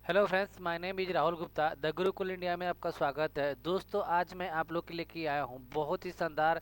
Hello friends, my name is Rahul Gupta. The Gurukul India में आपका स्वागत है। दोस्तों, आज मैं आप लोग के लिए आया हूँ बहुत ही शानदार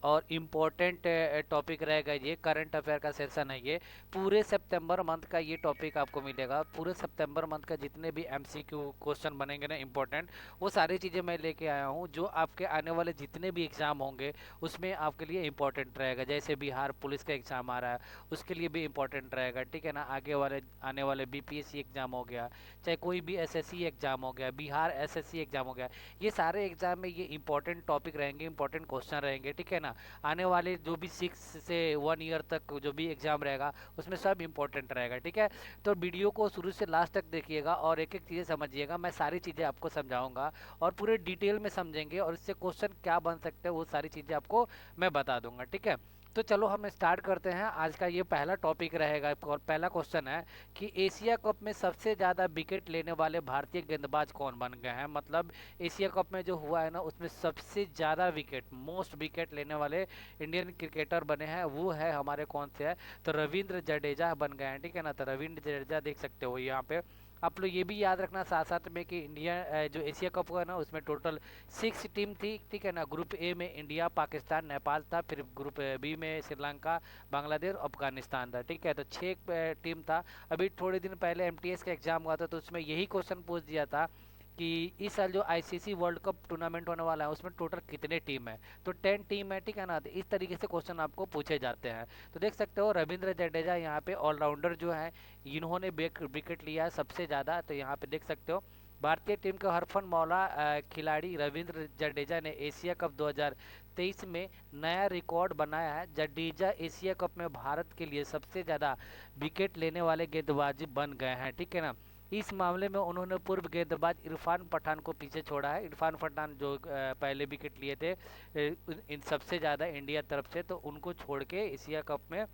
और इम्पोर्टेंट टॉपिक रहेगा। ये करंट अफेयर का सेशन है। ये पूरे सितंबर मंथ का ये टॉपिक आपको मिलेगा। पूरे सितंबर मंथ का जितने भी एमसीक्यू क्वेश्चन बनेंगे ना इम्पोर्टेंट, वो सारी चीज़ें मैं लेके आया हूँ जो आपके आने वाले जितने भी एग्ज़ाम होंगे उसमें आपके लिए इम्पोर्टेंट रहेगा। जैसे बिहार पुलिस का एग्ज़ाम आ रहा है, उसके लिए भी इम्पोर्टेंट रहेगा, ठीक है ना। आगे वाले आने वाले बीपीएससी एग्ज़ाम हो गया, चाहे कोई भी एसएससी एग्ज़ाम हो गया, बिहार एसएससी एग्ज़ाम हो गया, ये सारे एग्ज़ाम में ये इंपॉर्टेंट टॉपिक रहेंगे, इंपॉर्टेंट क्वेश्चन रहेंगे, ठीक है ना। आने वाले जो भी 6 से 1 ईयर तक जो भी एग्ज़ाम रहेगा उसमें सब इंपॉर्टेंट रहेगा, ठीक है। तो वीडियो को शुरू से लास्ट तक देखिएगा और एक एक चीज़ें समझिएगा। मैं सारी चीज़ें आपको समझाऊंगा और पूरे डिटेल में समझेंगे और इससे क्वेश्चन क्या बन सकते हैं वो सारी चीज़ें आपको मैं बता दूंगा, ठीक है। तो चलो हम स्टार्ट करते हैं। आज का ये पहला टॉपिक रहेगा और पहला क्वेश्चन है कि एशिया कप में सबसे ज़्यादा विकेट लेने वाले भारतीय गेंदबाज कौन बन गए हैं। मतलब एशिया कप में जो हुआ है ना, उसमें सबसे ज़्यादा विकेट, मोस्ट विकेट लेने वाले इंडियन क्रिकेटर बने हैं, वो है हमारे कौन से है, तो रविंद्र जडेजा बन गए हैं, ठीक है ना। तो रविंद्र जडेजा देख सकते हो यहाँ पे। आप लोग ये भी याद रखना साथ साथ में कि इंडिया जो एशिया कप हुआ ना उसमें टोटल 6 टीम थी, ठीक है ना। ग्रुप ए में इंडिया, पाकिस्तान, नेपाल था। फिर ग्रुप बी में श्रीलंका, बांग्लादेश, अफगानिस्तान था, ठीक है। तो 6 टीम था। अभी थोड़े दिन पहले एमटीएस का एग्जाम हुआ था तो उसमें यही क्वेश्चन पूछ दिया था कि इस साल जो आईसीसी वर्ल्ड कप टूर्नामेंट होने वाला है उसमें टोटल कितने टीम है, तो 10 टीम है, ठीक है ना। तो इस तरीके से क्वेश्चन आपको पूछे जाते हैं। तो देख सकते हो रविंद्र जडेजा यहाँ पे ऑलराउंडर जो है, इन्होंने विकेट लिया है सबसे ज़्यादा। तो यहाँ पे देख सकते हो भारतीय टीम के हरफन मौला खिलाड़ी रविंद्र जडेजा ने एशिया कप 2023 में नया रिकॉर्ड बनाया है। जडेजा एशिया कप में भारत के लिए सबसे ज़्यादा विकेट लेने वाले गेंदबाज बन गए हैं, ठीक है ना। इस मामले में उन्होंने पूर्व गेंदबाज इरफान पठान को पीछे छोड़ा है। इरफान पठान जो पहले विकेट लिए थे इन सबसे ज़्यादा इंडिया तरफ से, तो उनको छोड़ के एशिया कप में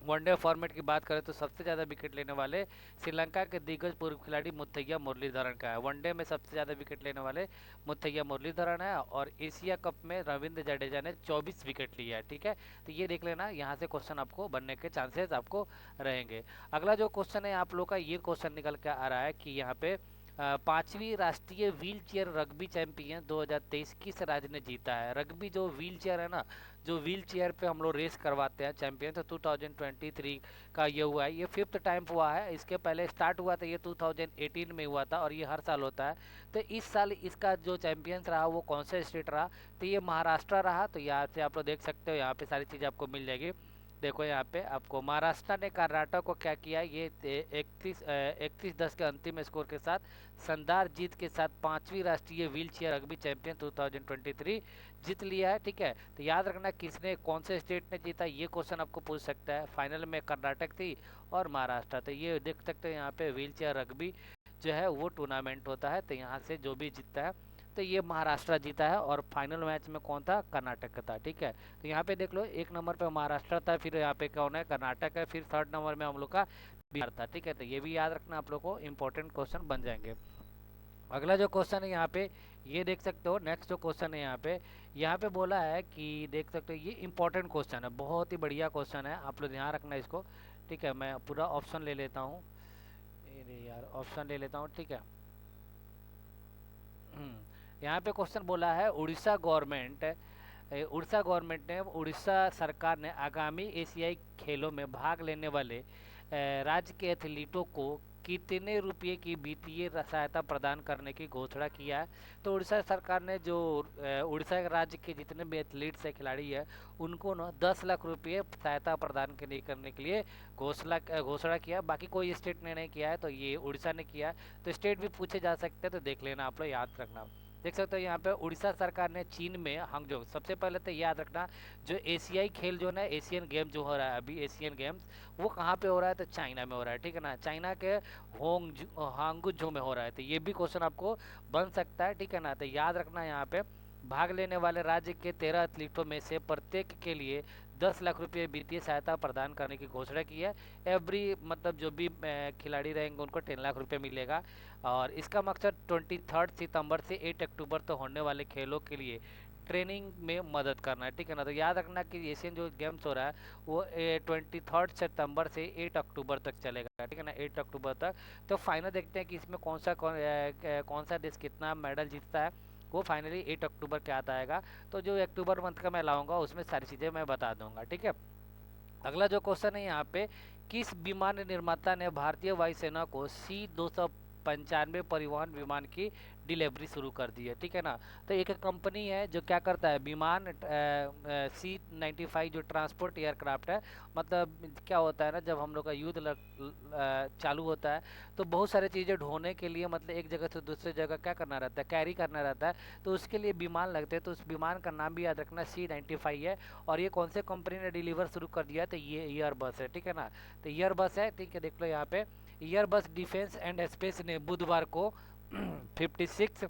वनडे फॉर्मेट की बात करें तो सबसे ज़्यादा विकेट लेने वाले श्रीलंका के दिग्गज पूर्व खिलाड़ी मुथैया मुरलीधरन का है। वनडे में सबसे ज़्यादा विकेट लेने वाले मुथैया मुरलीधरन है और एशिया कप में रविंद्र जडेजा ने 24 विकेट लिया है, ठीक है। तो ये देख लेना, यहाँ से क्वेश्चन आपको बनने के चांसेस आपको रहेंगे। अगला जो क्वेश्चन है आप लोग का, ये क्वेश्चन निकल के आ रहा है कि यहाँ पे पांचवी राष्ट्रीय व्हील चेयर रग्बी चैंपियन 2023 किस राज्य ने जीता है। रग्बी जो व्हील चेयर है ना, जो व्हील चेयर पे हम लोग रेस करवाते हैं चैंपियन, तो 2023 का ये हुआ है। ये फिफ्थ टाइम हुआ है। इसके पहले स्टार्ट हुआ था ये 2018 में हुआ था और ये हर साल होता है। तो इस साल इसका जो चैंपियंस रहा वो कौन सा स्टेट रहा, तो ये महाराष्ट्र रहा। तो यहाँ से आप लोग देख सकते हो, यहाँ पे सारी चीज़ आपको मिल जाएगी। देखो यहाँ पे आपको महाराष्ट्र ने कर्नाटक को क्या किया, ये 31-10 के अंतिम स्कोर के साथ शानदार जीत के साथ पांचवी राष्ट्रीय व्हील चेयर रग्बी चैंपियन 2023 जीत लिया है, ठीक है। तो याद रखना किसने, कौन से स्टेट ने जीता, ये क्वेश्चन आपको पूछ सकता है। फाइनल में कर्नाटक थी और महाराष्ट्र। तो ये देख सकते हो यहाँ पे व्हील चेयर रग्बी जो है वो टूर्नामेंट होता है। तो यहाँ से जो भी जीतता है, तो ये महाराष्ट्र जीता है और फाइनल मैच में कौन था, कर्नाटक का था, ठीक है। तो यहाँ पे देख लो, 1 नंबर पे महाराष्ट्र था, फिर यहाँ पे कौन है, कर्नाटक है, फिर 3rd नंबर में हम लोग का बिहार था, ठीक है। तो ये भी याद रखना आप लोग को, इंपॉर्टेंट क्वेश्चन बन जाएंगे। अगला जो क्वेश्चन है यहाँ पे, ये देख सकते हो। नेक्स्ट जो क्वेश्चन है यहाँ पे बोला है कि देख सकते हो, ये इंपॉर्टेंट क्वेश्चन है, बहुत ही बढ़िया क्वेश्चन है, आप लोग ध्यान रखना इसको, ठीक है। मैं पूरा ऑप्शन ले लेता हूँ, अरे यार ऑप्शन ले लेता हूँ, ठीक है। यहाँ पे क्वेश्चन बोला है उड़ीसा गवर्नमेंट ने, उड़ीसा सरकार ने आगामी एशियाई खेलों में भाग लेने वाले राज्य के एथलीटों को कितने रुपए की वित्तीय सहायता प्रदान करने की घोषणा किया है। तो उड़ीसा सरकार ने जो उड़ीसा राज्य के जितने भी एथलीट्स है, खिलाड़ी है, उनको ना 10 लाख रुपये सहायता प्रदान करने के लिए घोषणा किया। बाकी कोई स्टेट ने नहीं किया है, तो ये उड़ीसा ने किया है। तो स्टेट भी पूछे जा सकते हैं, तो देख लेना आप लोग, याद रखना। देख सकते हो यहाँ पे उड़ीसा सरकार ने चीन में हांगजो, सबसे पहले तो याद रखना, जो एशियाई खेल जो ना, एशियन गेम जो हो रहा है अभी, एशियन गेम्स वो कहाँ पे हो रहा है, तो चाइना में हो रहा है, ठीक है ना। चाइना के हांगजो में हो रहा है। तो ये भी क्वेश्चन आपको बन सकता है, ठीक है ना। तो याद रखना, यहाँ पे भाग लेने वाले राज्य के 13 एथलीटों में से प्रत्येक के लिए 10 लाख रुपये वित्तीय सहायता प्रदान करने की घोषणा की है। एवरी मतलब जो भी खिलाड़ी रहेंगे उनको 10 लाख रुपये मिलेगा। और इसका मकसद 23 सितंबर से 8 अक्टूबर तक होने वाले खेलों के लिए ट्रेनिंग में मदद करना है, ठीक है ना। तो याद रखना कि एशियन जो गेम्स हो रहा है वो 23 सितंबर से 8 अक्टूबर तक चलेगा, ठीक है ना, 8 अक्टूबर तक। तो फाइनल देखते हैं कि इसमें कौन सा देश कितना मेडल जीतता है, वो फाइनली 8 अक्टूबर के आता आएगा। तो जो अक्टूबर मंथ का मैं लाऊंगा उसमें सारी चीज़ें मैं बता दूंगा, ठीक है। अगला जो क्वेश्चन है यहाँ पे, किस विमान निर्माता ने भारतीय वायुसेना को C-295 परिवहन विमान की डिलीवरी शुरू कर दी है, ठीक है ना। तो एक कंपनी है जो क्या करता है, विमान C-95 जो ट्रांसपोर्ट एयरक्राफ्ट है, मतलब क्या होता है ना, जब हम लोग का युद्ध चालू होता है तो बहुत सारी चीज़ें ढोने के लिए, मतलब एक जगह से दूसरे जगह क्या करना रहता है, कैरी करना रहता है, तो उसके लिए विमान लगते हैं। तो उस विमान का नाम भी याद रखना, C-95 है। और ये कौन से कंपनी ने डिलीवर शुरू कर दिया, तो ये एयरबस है, ठीक है ना। तो एयरबस है, ठीक है, देख लो यहाँ पे। एयरबस डिफेंस एंड स्पेस ने बुधवार को 56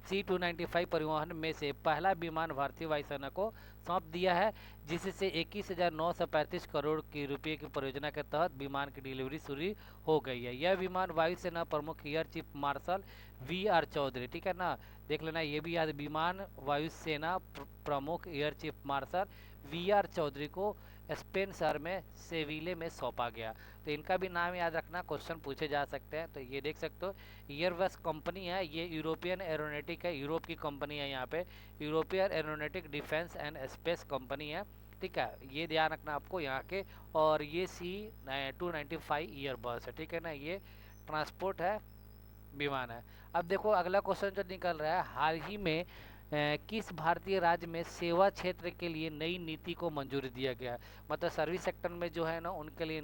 C-295 परिवहन में से पहला विमान भारतीय वायुसेना को सौंप दिया है, जिससे 21,935 करोड़ की रुपये की परियोजना के तहत विमान की डिलीवरी शुरू हो गई है। यह विमान वायुसेना प्रमुख air chief marshal V.R. Chaudhary, ठीक है ना, देख लेना ये भी याद, विमान वायुसेना प्रमुख air chief marshal V.R. Chaudhary को स्पेन शहर में सेविले में सौंपा गया। तो इनका भी नाम याद रखना, क्वेश्चन पूछे जा सकते हैं। तो ये देख सकते हो, एयरबस कंपनी है, ये यूरोपियन एरोनॉटिक है, यूरोप की कंपनी है यहाँ पे, European aeronautic defence and space company है, ठीक है, ये ध्यान रखना आपको यहाँ के। और ये C-295 एयरबस है, ठीक है ना, ये ट्रांसपोर्ट है, विमान है। अब देखो अगला क्वेश्चन जो निकल रहा है, हाल ही में किस भारतीय राज्य में सेवा क्षेत्र के लिए नई नीति को मंजूरी दिया गया है, मतलब सर्विस सेक्टर में जो है ना उनके लिए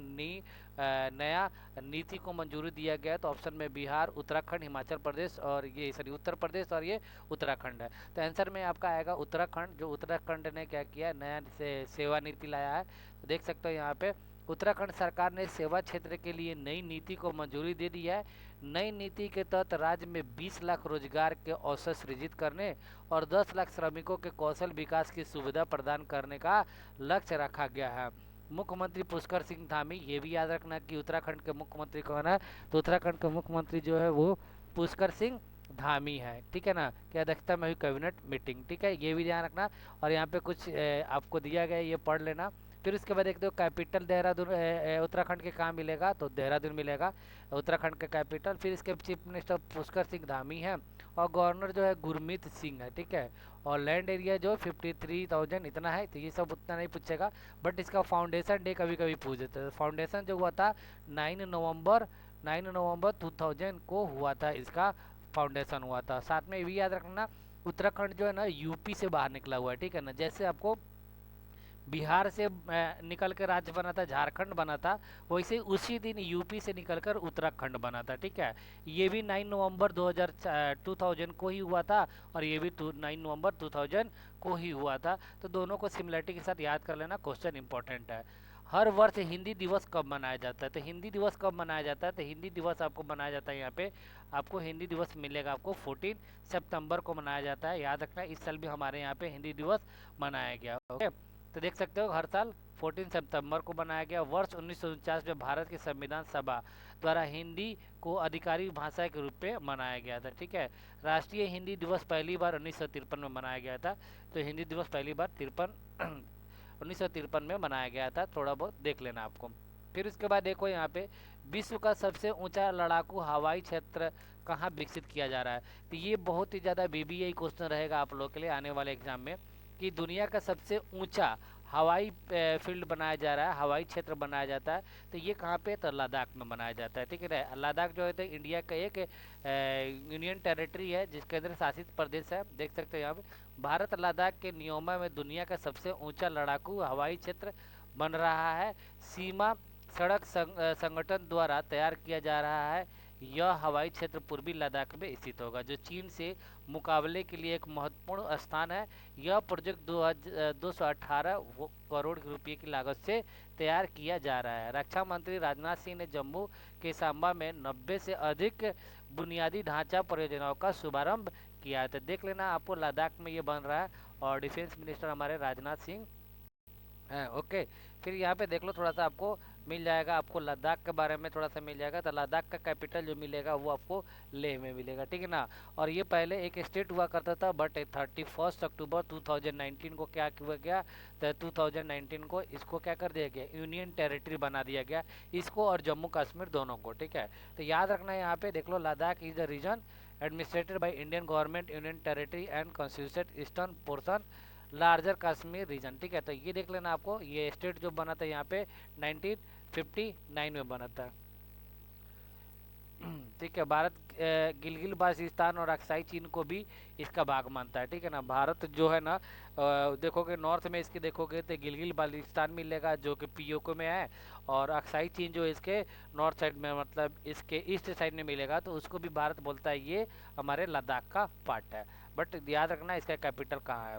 नया नीति को मंजूरी दिया गया है। तो ऑप्शन में बिहार, उत्तराखंड, हिमाचल प्रदेश और ये सॉरी उत्तर प्रदेश और ये उत्तराखंड है। तो आंसर में आपका आएगा उत्तराखंड। जो उत्तराखंड ने क्या किया, नया सेवा नीति लाया है। तो देख सकते हो यहाँ पे, उत्तराखंड सरकार ने सेवा क्षेत्र के लिए नई नीति को मंजूरी दे दी है। नई नीति के तहत राज्य में 20 लाख रोजगार के अवसर सृजित करने और 10 लाख श्रमिकों के कौशल विकास की सुविधा प्रदान करने का लक्ष्य रखा गया है। मुख्यमंत्री पुष्कर सिंह धामी, ये भी याद रखना कि उत्तराखंड के मुख्यमंत्री कौन है, तो उत्तराखंड के मुख्यमंत्री जो है वो पुष्कर सिंह धामी है, ठीक है ना, की अध्यक्षता में हुई कैबिनेट मीटिंग, ठीक है, ये भी ध्यान रखना। और यहाँ पे कुछ आपको दिया गया है, ये पढ़ लेना। फिर उसके बाद देखते हो कैपिटल देहरादून उत्तराखंड के कहाँ मिलेगा, तो देहरादून मिलेगा उत्तराखंड का कैपिटल। फिर इसके चीफ मिनिस्टर पुष्कर सिंह धामी हैं और गवर्नर जो है गुरमीत सिंह है, ठीक है। और लैंड एरिया जो 53,000 इतना है, तो ये सब उतना नहीं पूछेगा, बट इसका फाउंडेशन डे कभी कभी पूछ देते हैं। फाउंडेशन जो हुआ था 9 नवंबर 2000 को हुआ था, इसका फाउंडेशन हुआ था। साथ में ये भी याद रखना, उत्तराखंड जो है ना यूपी से बाहर निकला हुआ है, ठीक है ना। जैसे आपको बिहार से निकल कर राज्य बना था, झारखंड बना था, वैसे उसी दिन यूपी से निकलकर उत्तराखंड बना था, ठीक है। ये भी 9 नवंबर 2000 को ही हुआ था और ये भी 9 नवंबर 2000 को ही हुआ था। तो दोनों को सिमिलरिटी के साथ याद कर लेना, क्वेश्चन इंपॉर्टेंट है। हर वर्ष हिंदी दिवस कब मनाया जाता है, तो हिंदी दिवस कब मनाया जाता है, तो हिंदी दिवस आपको मनाया जाता है, यहाँ पे आपको हिंदी दिवस मिलेगा, आपको 14 सितंबर को मनाया जाता है। याद रखना इस साल भी हमारे यहाँ पे हिंदी दिवस मनाया गया, ओके। तो देख सकते हो हर साल 14 सितंबर को बनाया गया। वर्ष 1949 में भारत की संविधान सभा द्वारा हिंदी को आधिकारिक भाषा के रूप में मनाया गया था, ठीक है। राष्ट्रीय हिंदी दिवस पहली बार 1953 में मनाया गया था। तो हिंदी दिवस पहली बार 1953 में मनाया गया था, थोड़ा बहुत देख लेना आपको। फिर उसके बाद देखो यहाँ पे, विश्व का सबसे ऊंचा लड़ाकू हवाई क्षेत्र कहाँ विकसित किया जा रहा है, तो ये बहुत ही ज़्यादा BBI क्वेश्चन रहेगा आप लोग के लिए आने वाले एग्जाम में, कि दुनिया का सबसे ऊंचा हवाई फील्ड बनाया जा रहा है, हवाई क्षेत्र बनाया जाता है, तो ये कहाँ पे, तो लद्दाख में बनाया जाता है, ठीक है। लद्दाख जो है तो इंडिया का एक यूनियन टेरिटरी है, जिसके अंदर शासित प्रदेश है। देख सकते हैं यहाँ पे, भारत लद्दाख के नियोमा में दुनिया का सबसे ऊंचा लड़ाकू हवाई क्षेत्र बन रहा है। सीमा सड़क संगठन द्वारा तैयार किया जा रहा है। यह हवाई क्षेत्र पूर्वी लद्दाख में स्थित होगा, जो चीन से मुकाबले के लिए एक महत्वपूर्ण स्थान है। यह प्रोजेक्ट 218 करोड़ रुपए की लागत से तैयार किया जा रहा है। रक्षा मंत्री राजनाथ सिंह ने जम्मू के सांबा में 90 से अधिक बुनियादी ढांचा परियोजनाओं का शुभारंभ किया है। तो देख लेना आपको लद्दाख में ये बन रहा है और डिफेंस मिनिस्टर हमारे राजनाथ सिंह हैं, ओके। फिर यहाँ पे देख लो थोड़ा सा आपको मिल जाएगा आपको, लद्दाख के बारे में थोड़ा सा मिल जाएगा। तो लद्दाख का कैपिटल जो मिलेगा वो आपको लेह में मिलेगा, ठीक है ना। और ये पहले एक स्टेट हुआ करता था, बट 31 अक्टूबर 2019 को क्या किया गया, तो 2019 को इसको क्या कर दिया गया, यूनियन टेरिटरी बना दिया गया इसको और जम्मू कश्मीर दोनों को, ठीक है। तो याद रखना यहाँ पे देख लो, Ladakh is the region administered by Indian government, union territory and constituted eastern portion larger Kashmir region, ठीक है। तो ये देख लेना आपको, ये स्टेट जो बना था यहाँ पे 1959 में बना था। ठीक है। भारत गिलगिल बाल्टिस्तान और अक्साई चीन को भी इसका भाग मानता है, ठीक है ना। भारत जो है ना, देखोगे नॉर्थ में इसके देखोगे तो गिलगिल बाल्टिस्तान मिलेगा जो कि पीओके में है, और अक्साई चीन जो इसके नॉर्थ साइड में मतलब इसके ईस्ट साइड में मिलेगा, तो उसको भी भारत बोलता है ये हमारे लद्दाख का पार्ट है। बट याद रखना इसका कैपिटल कहाँ है।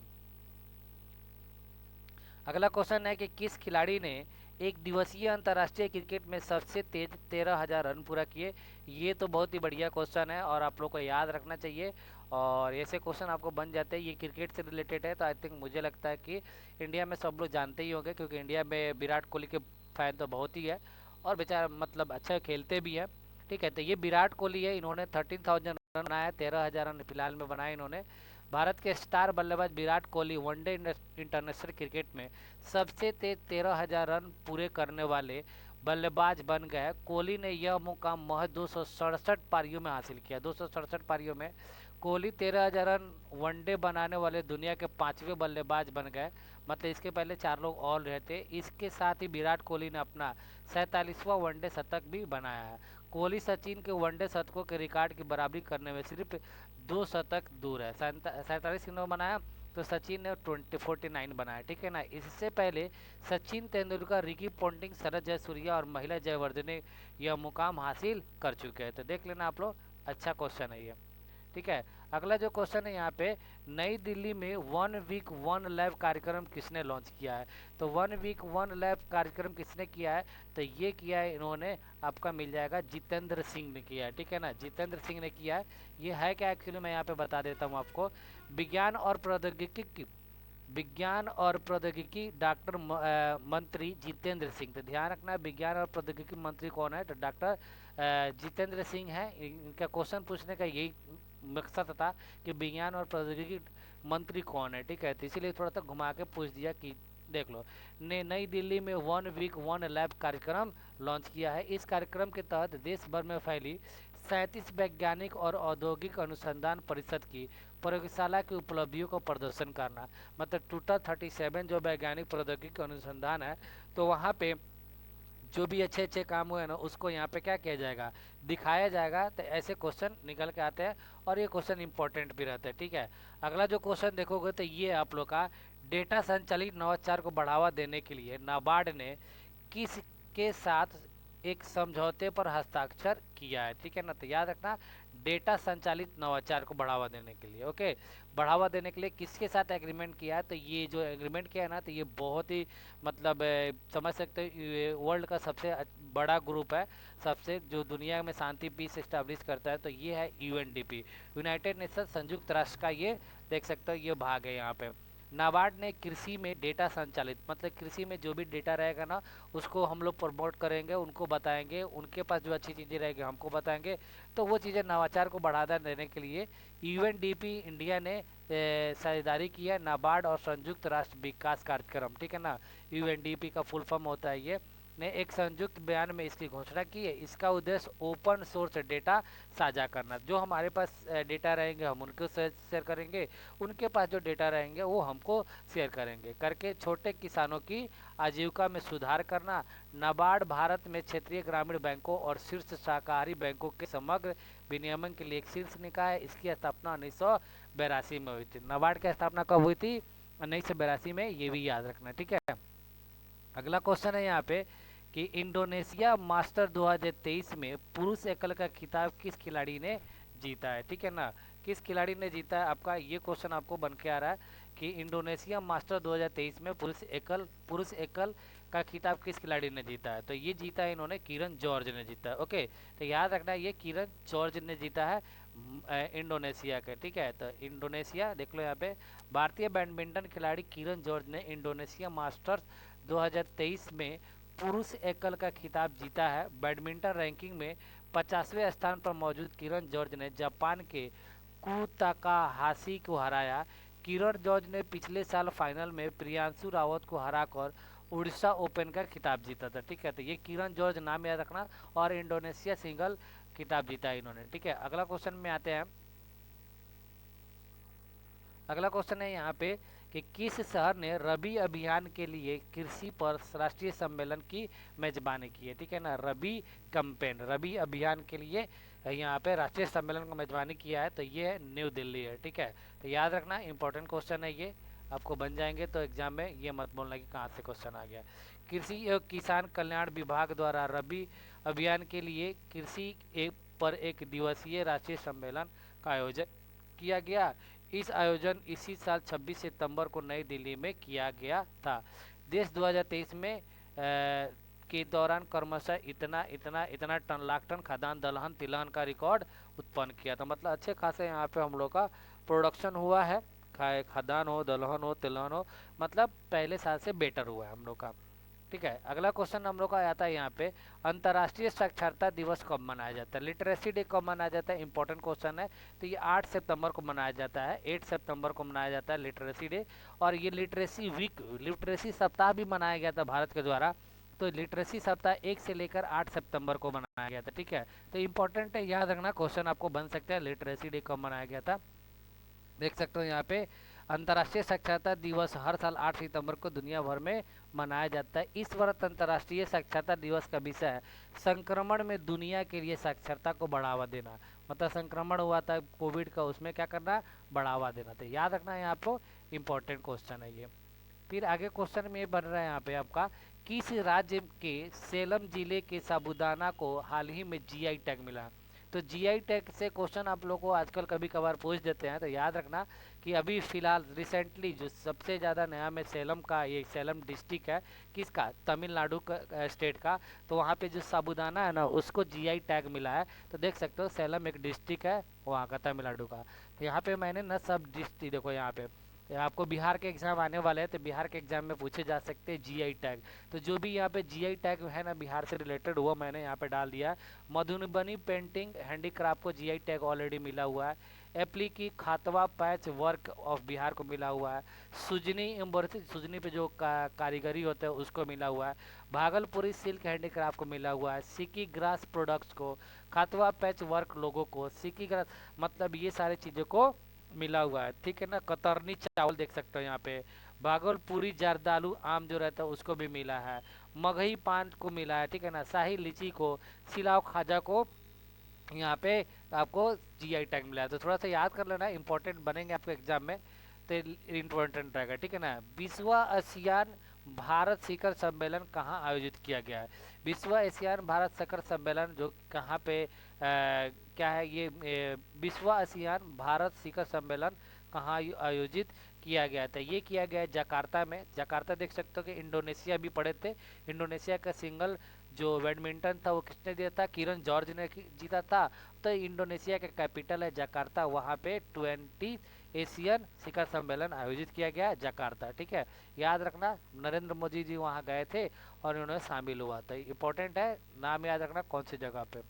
अगला क्वेश्चन है कि किस खिलाड़ी ने एक दिवसीय अंतर्राष्ट्रीय क्रिकेट में सबसे तेज 13,000 रन पूरा किए। ये तो बहुत ही बढ़िया क्वेश्चन है और आप लोग को याद रखना चाहिए, और ऐसे क्वेश्चन आपको बन जाते हैं। ये क्रिकेट से रिलेटेड है, तो आई थिंक मुझे लगता है कि इंडिया में सब लोग जानते ही होंगे, क्योंकि इंडिया में विराट कोहली के फैन तो बहुत ही है और बेचारा मतलब अच्छा खेलते भी है, ठीक है। तो ये विराट कोहली है, इन्होंने 13,000 रन बनाया, 13,000 रन फिलहाल में बनाए इन्होंने। भारत के स्टार बल्लेबाज Virat Kohli one day international cricket में सबसे तेज 13,000 रन पूरे करने वाले बल्लेबाज बन गए। कोहली ने यह मुकाम महज 267 पारियों में हासिल किया। 267 पारियों में कोहली 13,000 रन वनडे बनाने वाले दुनिया के 5वें बल्लेबाज बन गए। मतलब इसके पहले 4 लोग और रहते। इसके साथ ही विराट कोहली ने अपना 47वां वनडे शतक भी बनाया है। कोहली सचिन के वनडे शतकों के रिकॉर्ड की बराबरी करने में सिर्फ 2 शतक दूर है। 47 किन्होंने बनाया, तो सचिन ने 49 बनाया, ठीक है ना। इससे पहले सचिन तेंदुलकर, रिकी पोंटिंग, शरद जयसूर्या और महिला जयवर्धने यह मुकाम हासिल कर चुके हैं। तो देख लेना आप लोग, अच्छा क्वेश्चन है ये, ठीक है। अगला जो क्वेश्चन है यहाँ पे, नई दिल्ली में 1 वीक 1 लैब कार्यक्रम किसने लॉन्च किया है। तो 1 वीक 1 लैब कार्यक्रम किसने किया है, तो ये किया है इन्होंने, आपका मिल जाएगा जितेंद्र सिंह ने किया है, ठीक है ना। जितेंद्र सिंह ने किया है। ये है क्या एक्चुअली, मैं यहाँ पे बता देता हूँ आपको। विज्ञान और प्रौद्योगिकी विज्ञान और प्रौद्योगिकी डॉक्टर मंत्री जितेंद्र सिंह। तो ध्यान रखना, विज्ञान और प्रौद्योगिकी मंत्री कौन है, तो डॉक्टर जितेंद्र सिंह है। इनका क्वेश्चन पूछने का यही मकसद था कि विज्ञान और प्रौद्योगिकी मंत्री कौन है, ठीक है। तो इसीलिए थोड़ा सा घुमा के पूछ दिया कि देख लो, ने नई दिल्ली में 1 वीक 1 लैब कार्यक्रम लॉन्च किया है। इस कार्यक्रम के तहत देश भर में फैली 37 वैज्ञानिक और औद्योगिक अनुसंधान परिषद की प्रयोगशाला की उपलब्धियों को प्रदर्शन करना। मतलब टोटल 37 जो वैज्ञानिक प्रौद्योगिक अनुसंधान है, तो वहाँ पे जो भी अच्छे अच्छे काम हुए ना उसको यहाँ पे क्या किया जाएगा, दिखाया जाएगा। तो ऐसे क्वेश्चन निकल के आते हैं और ये क्वेश्चन इंपॉर्टेंट भी रहते हैं, ठीक है। अगला जो क्वेश्चन देखोगे तो ये आप लोग का, डेटा संचालित नवाचार को बढ़ावा देने के लिए नाबार्ड ने किस के साथ एक समझौते पर हस्ताक्षर किया है, ठीक है ना। तो याद रखना, डेटा संचालित नवाचार को बढ़ावा देने के लिए, ओके, बढ़ावा देने के लिए किसके साथ एग्रीमेंट किया है, तो ये जो एग्रीमेंट किया है ना, तो ये बहुत ही मतलब समझ सकते हो वर्ल्ड का सबसे बड़ा ग्रुप है, सबसे जो दुनिया में शांति पीस इस्टेब्लिश करता है, तो ये है यूएनडीपी, यूनाइटेड नेशन संयुक्त राष्ट्र का ये देख सकते हो ये भाग है यहाँ पे। नाबार्ड ने कृषि में डेटा संचालित, मतलब कृषि में जो भी डेटा रहेगा ना उसको हम लोग प्रमोट करेंगे, उनको बताएंगे, उनके पास जो अच्छी चीज़ें रहेगी हमको बताएंगे, तो वो चीज़ें नवाचार को बढ़ावा देने के लिए यूएनडीपी इंडिया ने साझेदारी की है, नाबार्ड और संयुक्त राष्ट्र विकास कार्यक्रम, ठीक है ना। यूएनडीपी का फुल फॉर्म होता है ये, ने एक संयुक्त बयान में इसकी घोषणा की है। इसका उद्देश्य ओपन सोर्स डेटा साझा करना, जो हमारे पास डेटा रहेंगे हम उनको शेयर करेंगे, उनके पास जो डेटा रहेंगे वो हमको शेयर करेंगे, करके छोटे किसानों की आजीविका में सुधार करना। नाबार्ड भारत में क्षेत्रीय ग्रामीण बैंकों और शीर्ष सहकारी बैंकों के समग्र विनियमन के लिए एक शीर्ष निकाय है। इसकी स्थापना 1982 में हुई थी। नाबार्ड की स्थापना कब हुई थी, 1982 में, ये भी याद रखना, ठीक है। अगला क्वेश्चन है यहाँ पे कि इंडोनेशिया मास्टर 2023 में पुरुष एकल का खिताब किस खिलाड़ी ने जीता है, ठीक है ना। किस खिलाड़ी ने जीता है, आपका ये क्वेश्चन आपको बन के आ रहा है कि इंडोनेशिया मास्टर 2023 में पुरुष एकल का खिताब किस खिलाड़ी ने जीता है, तो ये जीता है इन्होंने किरण जॉर्ज ने जीता है, ओके। तो याद रखना ये किरण जॉर्ज ने जीता है इंडोनेशिया के, ठीक है। तो इंडोनेशिया देख लो यहाँ पे, भारतीय बैडमिंटन खिलाड़ी किरण जॉर्ज ने इंडोनेशिया मास्टर्स 2023 में पुरुष एकल का खिताब जीता है। बैडमिंटन रैंकिंग में 50वें स्थान पर मौजूद किरण जॉर्ज ने जापान के कू ताकाहाशी को हराया। किरण जॉर्ज ने पिछले साल फाइनल में प्रियांशु रावत को हराकर उड़ीसा ओपन का खिताब जीता था। ठीक है, तो ये किरण जॉर्ज नाम याद रखना। और इंडोनेशिया सिंगल खिताब जीता है इन्होंने। ठीक है, अगला क्वेश्चन में आते हैं। अगला क्वेश्चन है यहाँ पे कि किस शहर ने रबी अभियान के लिए कृषि पर राष्ट्रीय सम्मेलन की मेजबानी की है। ठीक है ना, रबी कैंपेन, रबी अभियान के लिए यहाँ पे राष्ट्रीय सम्मेलन को मेजबानी किया है, तो ये न्यू दिल्ली है। ठीक है, तो याद रखना, इंपॉर्टेंट क्वेश्चन है ये, आपको बन जाएंगे तो एग्जाम में ये मत बोलना कि कहाँ से क्वेश्चन आ गया। कृषि एवं किसान कल्याण विभाग द्वारा रबी अभियान के लिए कृषि पर एक दिवसीय राष्ट्रीय सम्मेलन का आयोजन किया गया। इस आयोजन इसी साल 26 सितंबर को नई दिल्ली में किया गया था। देश 2023 में के दौरान क्रमशः इतना इतना इतना टन लाख टन खाद्यान्न दलहन तिलहन का रिकॉर्ड उत्पन्न किया था। मतलब अच्छे खासे यहाँ पे हम लोग का प्रोडक्शन हुआ है, खाद्यान्न हो दलहन हो तिलहन हो, मतलब पहले साल से बेटर हुआ है हम लोग का। ठीक है, अगला क्वेश्चन हम लोग का आता है यहाँ पे, अंतर्राष्ट्रीय साक्षरता दिवस कब मनाया जाता है। लिटरेसी डे कब मनाया जाता है, इंपॉर्टेंट क्वेश्चन है। तो ये 8 सितंबर को मनाया जाता है, 8 सितंबर को मनाया जाता है लिटरेसी डे। और ये लिटरेसी वीक, लिटरेसी सप्ताह भी मनाया गया था भारत के द्वारा। तो लिटरेसी सप्ताह 1 से लेकर 8 सितंबर को मनाया गया था। ठीक है, तो इंपॉर्टेंट है, याद रखना, क्वेश्चन आपको बन सकता है लिटरेसी डे कब मनाया गया था। देख सकते हो यहाँ पे, अंतर्राष्ट्रीय साक्षरता दिवस हर साल 8 सितंबर को दुनिया भर में मनाया जाता है। इस वर्ष अंतर्राष्ट्रीय साक्षरता दिवस का विषय है संक्रमण में दुनिया के लिए साक्षरता को बढ़ावा देना। मतलब संक्रमण हुआ था कोविड का, उसमें क्या करना, बढ़ावा देना। तो याद रखना है आपको, इम्पोर्टेंट क्वेश्चन है ये। फिर आगे क्वेश्चन में बन रहा है यहाँ पे आपका, किस राज्य के सेलम जिले के साबूदाना को हाल ही में जीआई टैग मिला। तो जीआई टैग से क्वेश्चन आप लोग को आजकल कभी कभार पूछ देते हैं, तो याद रखना कि अभी फिलहाल रिसेंटली जो सबसे ज़्यादा नया में सेलम का, ये सेलम डिस्ट्रिक्ट है किसका, तमिलनाडु का स्टेट का। तो वहाँ पे जो साबूदाना है ना, उसको जीआई टैग मिला है। तो देख सकते हो सेलम एक डिस्ट्रिक्ट है वहाँ का, तमिलनाडु का। तो यहाँ पे मैंने ना सब डिस्ट्रिक्ट, देखो यहाँ पे आपको बिहार के एग्जाम आने वाले हैं, तो बिहार के एग्जाम में पूछे जा सकते हैं जीआई टैग। तो जो भी यहाँ पे जीआई टैग है ना बिहार से रिलेटेड, वो मैंने यहाँ पे डाल दिया। मधुबनी पेंटिंग हैंडीक्राफ्ट को जीआई टैग ऑलरेडी मिला हुआ है। एप्ली की खातवा पैच वर्क ऑफ बिहार को मिला हुआ है। सुजनी एम्ब्रॉयडरी, सुजनी पे जो कारीगरी होता है उसको मिला हुआ है। भागलपुरी सिल्क हैंडीक्राफ्ट को मिला हुआ है। सिकी ग्रास प्रोडक्ट्स को, खातवा पैच वर्क लोगों को, सिकी ग्रास, मतलब ये सारी चीज़ों को मिला हुआ है। ठीक है ना, कतरनी चावल देख सकते हो यहाँ पे। भागलपुरी जर्दालू आम जो रहता है उसको भी मिला है। मगही पान को मिला है। ठीक है ना, शाही लीची को, सिलाव खाजा को यहाँ पे आपको जीआई टैग मिला है। तो थोड़ा सा याद कर लेना, इंपॉर्टेंट बनेंगे आपके एग्जाम में, तो इंपॉर्टेंट रहेगा। ठीक है ना, विश्व आसियान भारत शिखर सम्मेलन कहाँ आयोजित किया गया है। विश्व एशियान भारत शिखर सम्मेलन जो कहाँ पे क्या है ये, विश्व आसियान भारत शिखर सम्मेलन कहाँ आयोजित किया गया था। ये किया गया है जकार्ता में। जकार्ता देख सकते हो कि इंडोनेशिया भी पड़े थे। इंडोनेशिया का सिंगल जो बैडमिंटन था वो किसने दिया था, किरण जॉर्ज ने जीता था। तो इंडोनेशिया का कैपिटल है जकार्ता, वहाँ पे 20 एशियन शिखर सम्मेलन आयोजित किया गया है जकार्ता। ठीक है, याद रखना, नरेंद्र मोदी जी वहाँ गए थे और उन्होंने शामिल हुआ था। इंपॉर्टेंट है, नाम याद रखना कौन सी जगह पे।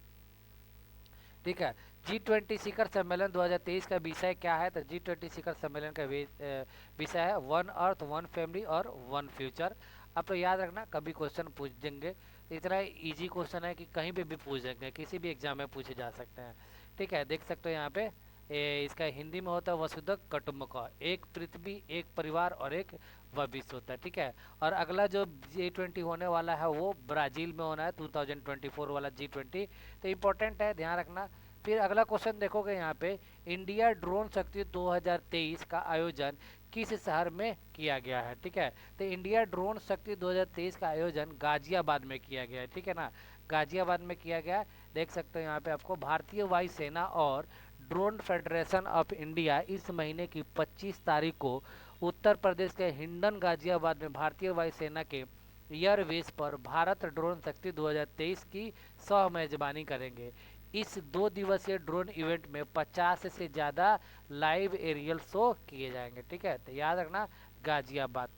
ठीक है, G20 शिखर सम्मेलन 2023 का विषय क्या है। तो G20 शिखर सम्मेलन का विषय है वन अर्थ वन फैमिली और वन फ्यूचर। आप तो याद रखना, कभी क्वेश्चन पूछ देंगे, इतना इजी क्वेश्चन है कि कहीं पे भी पूछ देंगे, किसी भी एग्जाम में पूछे जा सकते हैं। ठीक है, देख सकते हो यहाँ पे इसका हिंदी में होता है वसुधैव कुटुंबकम, एक पृथ्वी एक परिवार और एक भविष्य होता है। ठीक है, और अगला जो G20 होने वाला है वो ब्राज़ील में होना है, 2024 वाला G20। तो इम्पोर्टेंट है, ध्यान रखना। फिर अगला क्वेश्चन देखोगे यहाँ पे, इंडिया ड्रोन शक्ति 2023 का आयोजन किस शहर में किया गया है। ठीक है, तो इंडिया ड्रोन शक्ति 2023 का आयोजन गाजियाबाद में किया गया है। ठीक है ना, गाजियाबाद में किया गया। देख सकते हो यहाँ पे आपको, भारतीय वायुसेना और ड्रोन फेडरेशन ऑफ इंडिया इस महीने की 25 तारीख को उत्तर प्रदेश के हिंडन गाजियाबाद में भारतीय वायुसेना के एयरबेस पर भारत ड्रोन शक्ति 2023 की सह मेजबानी करेंगे। इस 2 दिवसीय ड्रोन इवेंट में 50 से ज़्यादा लाइव एरियल शो किए जाएंगे। ठीक है, तो याद रखना गाजियाबाद।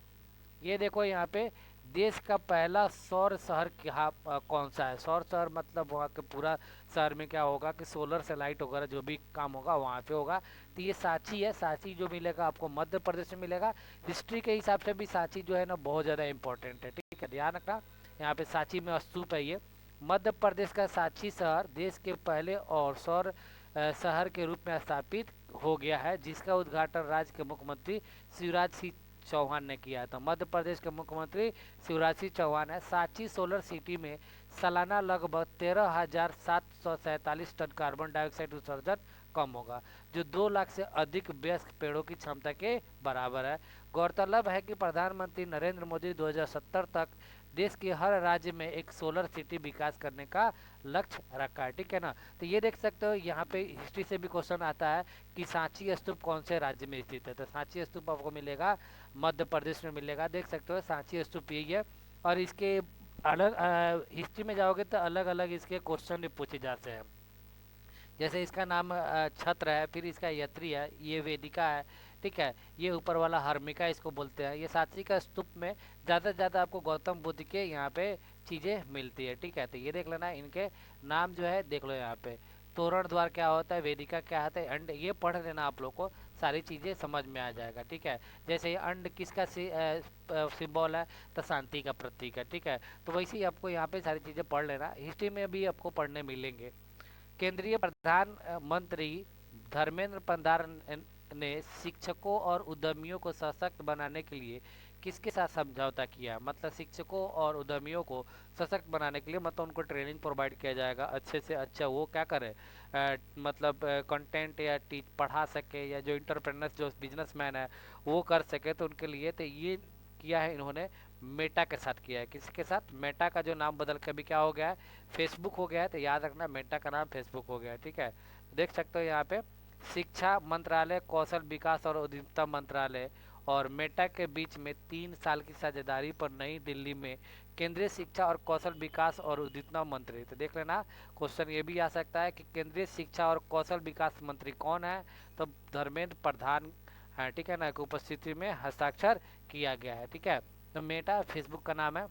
ये देखो यहाँ पे देश का पहला सौर शहर क्या कौन सा है? सौर शहर मतलब वहाँ के पूरा शहर में क्या होगा कि सोलर से लाइट वगैरह जो भी काम होगा वहाँ पे होगा। तो ये सांची है। सांची जो मिलेगा आपको मध्य प्रदेश में मिलेगा। हिस्ट्री के हिसाब से भी सांची जो है ना बहुत ज़्यादा इंपॉर्टेंट है, ठीक है, ध्यान रखना। यहाँ पे सांची में स्तूप है ये। मध्य प्रदेश का सांची शहर देश के पहले और सौर शहर के रूप में स्थापित हो गया है, जिसका उद्घाटन राज्य के मुख्यमंत्री शिवराज सिंह चौहान ने किया। तो मध्य प्रदेश के मुख्यमंत्री शिवराज सिंह चौहान है। सांची सोलर सिटी में सालाना लगभग 13,747 टन कार्बन डाइऑक्साइड उत्सर्जन कम होगा, जो 2 लाख से अधिक वयस्क पेड़ों की क्षमता के बराबर है। गौरतलब है कि प्रधानमंत्री नरेंद्र मोदी 2070 तक देश के हर राज्य में एक सोलर सिटी विकास करने का लक्ष्य रखा है, ठीक है ना। तो ये देख सकते हो यहाँ पे हिस्ट्री से भी क्वेश्चन आता है कि सांची स्तूप कौन से राज्य में स्थित है। तो सांची स्तूप आपको मिलेगा मध्य प्रदेश में मिलेगा, देख सकते हो सांची स्तूप यही है। और इसके अलग हिस्ट्री में जाओगे तो अलग अलग इसके क्वेश्चन भी पूछे जाते हैं। जैसे इसका नाम छत्र है, फिर इसका यत्री है, ये वेदिका है, ठीक है, ये ऊपर वाला हर्मिका इसको बोलते हैं। ये सांची का स्तूप में ज़्यादा से ज़्यादा आपको गौतम बुद्ध के यहाँ पे चीज़ें मिलती है, ठीक है। तो ये देख लेना, इनके नाम जो है देख लो यहाँ पे। तोरण द्वार क्या होता है, वेदिका क्या होता है, अंड, ये पढ़ लेना आप लोग को, सारी चीज़ें समझ में आ जाएगा, ठीक है। जैसे ये अंड किसका सिंबल है, तो शांति का प्रतीक है, ठीक है। तो वैसे ही आपको यहाँ पे सारी चीज़ें पढ़ लेना, हिस्ट्री में भी आपको पढ़ने मिलेंगे। केंद्रीय प्रधानमंत्री धर्मेंद्र प्रधान ने शिक्षकों और उद्यमियों को सशक्त बनाने के लिए किसके साथ समझौता किया? मतलब शिक्षकों और उद्यमियों को सशक्त बनाने के लिए मतलब उनको ट्रेनिंग प्रोवाइड किया जाएगा, अच्छे से अच्छा वो क्या करे, मतलब कंटेंट या टीच पढ़ा सके, या जो इंटरप्रेनर्स जो बिजनेसमैन है वो कर सके, तो उनके लिए तो ये किया है इन्होंने मेटा के साथ किया है। किसके साथ? मेटा का जो नाम बदल के अभी क्या हो गया है, फेसबुक हो गया है। तो याद रखना मेटा का नाम फेसबुक हो गया है, ठीक है। देख सकते हो यहाँ पे शिक्षा मंत्रालय, कौशल विकास और उद्यमिता मंत्रालय और मेटा के बीच में 3 साल की साझेदारी पर नई दिल्ली में केंद्रीय शिक्षा और कौशल विकास और उद्यमिता मंत्री। तो देख लेना, क्वेश्चन ये भी आ सकता है कि केंद्रीय शिक्षा और कौशल विकास मंत्री कौन है, तो धर्मेंद्र प्रधान है, ठीक है ना, की उपस्थिति में हस्ताक्षर किया गया है, ठीक है। तो मेटा फेसबुक का नाम है।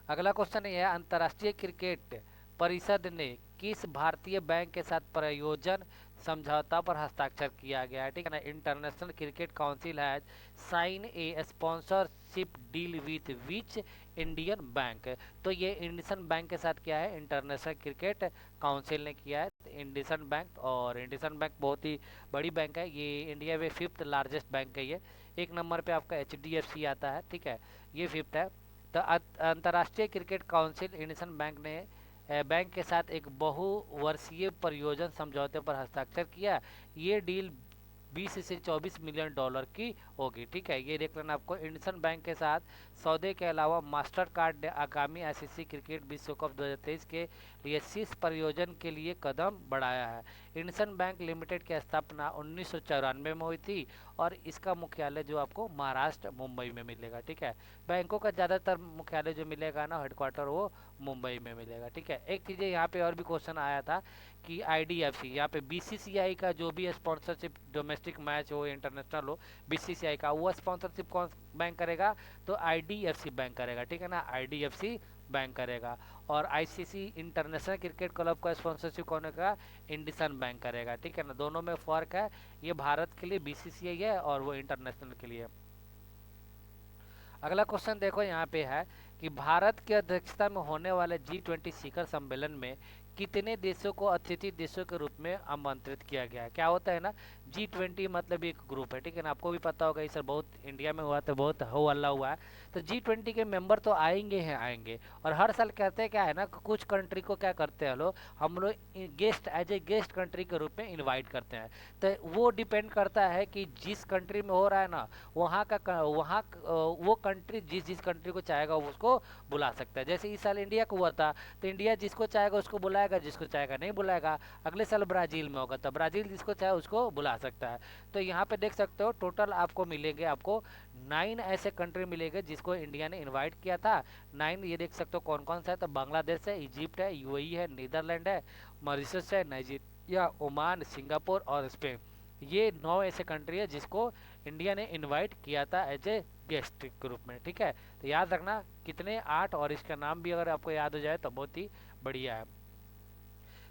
अगला क्वेश्चन ये है, अंतर्राष्ट्रीय क्रिकेट परिषद ने किस भारतीय बैंक के साथ प्रयोजन समझौता पर हस्ताक्षर किया गया है, ठीक है ना। International Cricket Council has sign a sponsorship deal with which Indian Bank. तो ये इंडियन बैंक के साथ क्या है, इंटरनेशनल क्रिकेट काउंसिल ने किया है, इंडियन बैंक। और इंडियन बैंक बहुत ही बड़ी बैंक है, ये इंडिया में 5th लार्जेस्ट बैंक है ये। 1 नंबर पे आपका HDFC आता है, ठीक है, ये 5th है। तो अंतर्राष्ट्रीय क्रिकेट काउंसिल इंडियन बैंक ने बैंक के साथ एक बहुवर्षीय परियोजना समझौते पर हस्ताक्षर किया। ये डील 20 से 24 मिलियन डॉलर की होगी, ठीक है। ये देख लेना आपको। इंडियन बैंक के साथ सौदे के अलावा मास्टर कार्ड ने आगामी ICC क्रिकेट विश्व कप 2023 के लिए शीर्ष परियोजना के लिए कदम बढ़ाया है। इंडियन बैंक लिमिटेड की स्थापना 1994 में हुई थी और इसका मुख्यालय जो आपको महाराष्ट्र मुंबई में मिलेगा, ठीक है। बैंकों का ज़्यादातर मुख्यालय जो मिलेगा ना, हेडक्वार्टर, वो मुंबई में मिलेगा, ठीक है। एक चीज़ यहाँ पे और भी क्वेश्चन आया था कि IDFC, यहाँ पे BCCI का जो भी स्पॉन्सरशिप डोमेस्टिक मैच हो इंटरनेशनल हो, BCCI का वो स्पॉन्सरशिप कौन बैंक करेगा, तो IDFC बैंक करेगा, ठीक है ना, IDFC बैंक करेगा। और ICC इंटरनेशनल क्रिकेट क्लब का स्पॉन्सरशिप कौन करेगा, इंडियन बैंक करेगा, ठीक है ना। दोनों में फ़र्क है, ये भारत के लिए BCCI है और वो इंटरनेशनल के लिए। अगला क्वेश्चन देखो यहाँ पे है कि भारत की अध्यक्षता में होने वाले G20 शिखर सम्मेलन में कितने देशों को अतिथि देशों के रूप में आमंत्रित किया गया है? क्या होता है ना, G20 मतलब एक ग्रुप है, ठीक है ना, आपको भी पता होगा, ये सर बहुत इंडिया में हुआ तो बहुत हो हल्ला हुआ है। तो G20 के मेंबर तो आएंगे हैं आएंगे, और हर साल कहते हैं क्या है ना, कुछ कंट्री को क्या करते हैं लोग, हम लोग guest as a guest country के रूप में इन्वाइट करते हैं। तो वो डिपेंड करता है कि जिस कंट्री में हो रहा है ना, वहाँ वो कंट्री जिस जिस कंट्री को चाहेगा उसको बुला सकता है। जैसे इस साल इंडिया को हुआ था, तो इंडिया जिसको चाहेगा उसको बुलाएगा, जिसको चाहेगा नहीं बुलाएगा। अगले साल ब्राज़ील में होगा तो ब्राज़ील जिसको चाहे उसको बुला सकता है। तो यहाँ पे देख सकते हो टोटल आपको मिलेंगे, आपको 9 ऐसे कंट्री मिलेंगे जिसको इंडिया ने इन्वाइट किया था। 9 ये देख सकते हो कौन कौन सा है, तो बांग्लादेश है, इजिप्ट है, UAE है, नीदरलैंड है, मॉरिशस है, नाइजीरिया, ओमान, सिंगापुर और स्पेन। ये 9 ऐसे कंट्री है जिसको इंडिया ने इनवाइट किया था एज ए गेस्ट के रूप में। ठीक है, तो याद रखना कितने 8, और इसका नाम भी अगर आपको याद हो जाए तो बहुत ही बढ़िया है।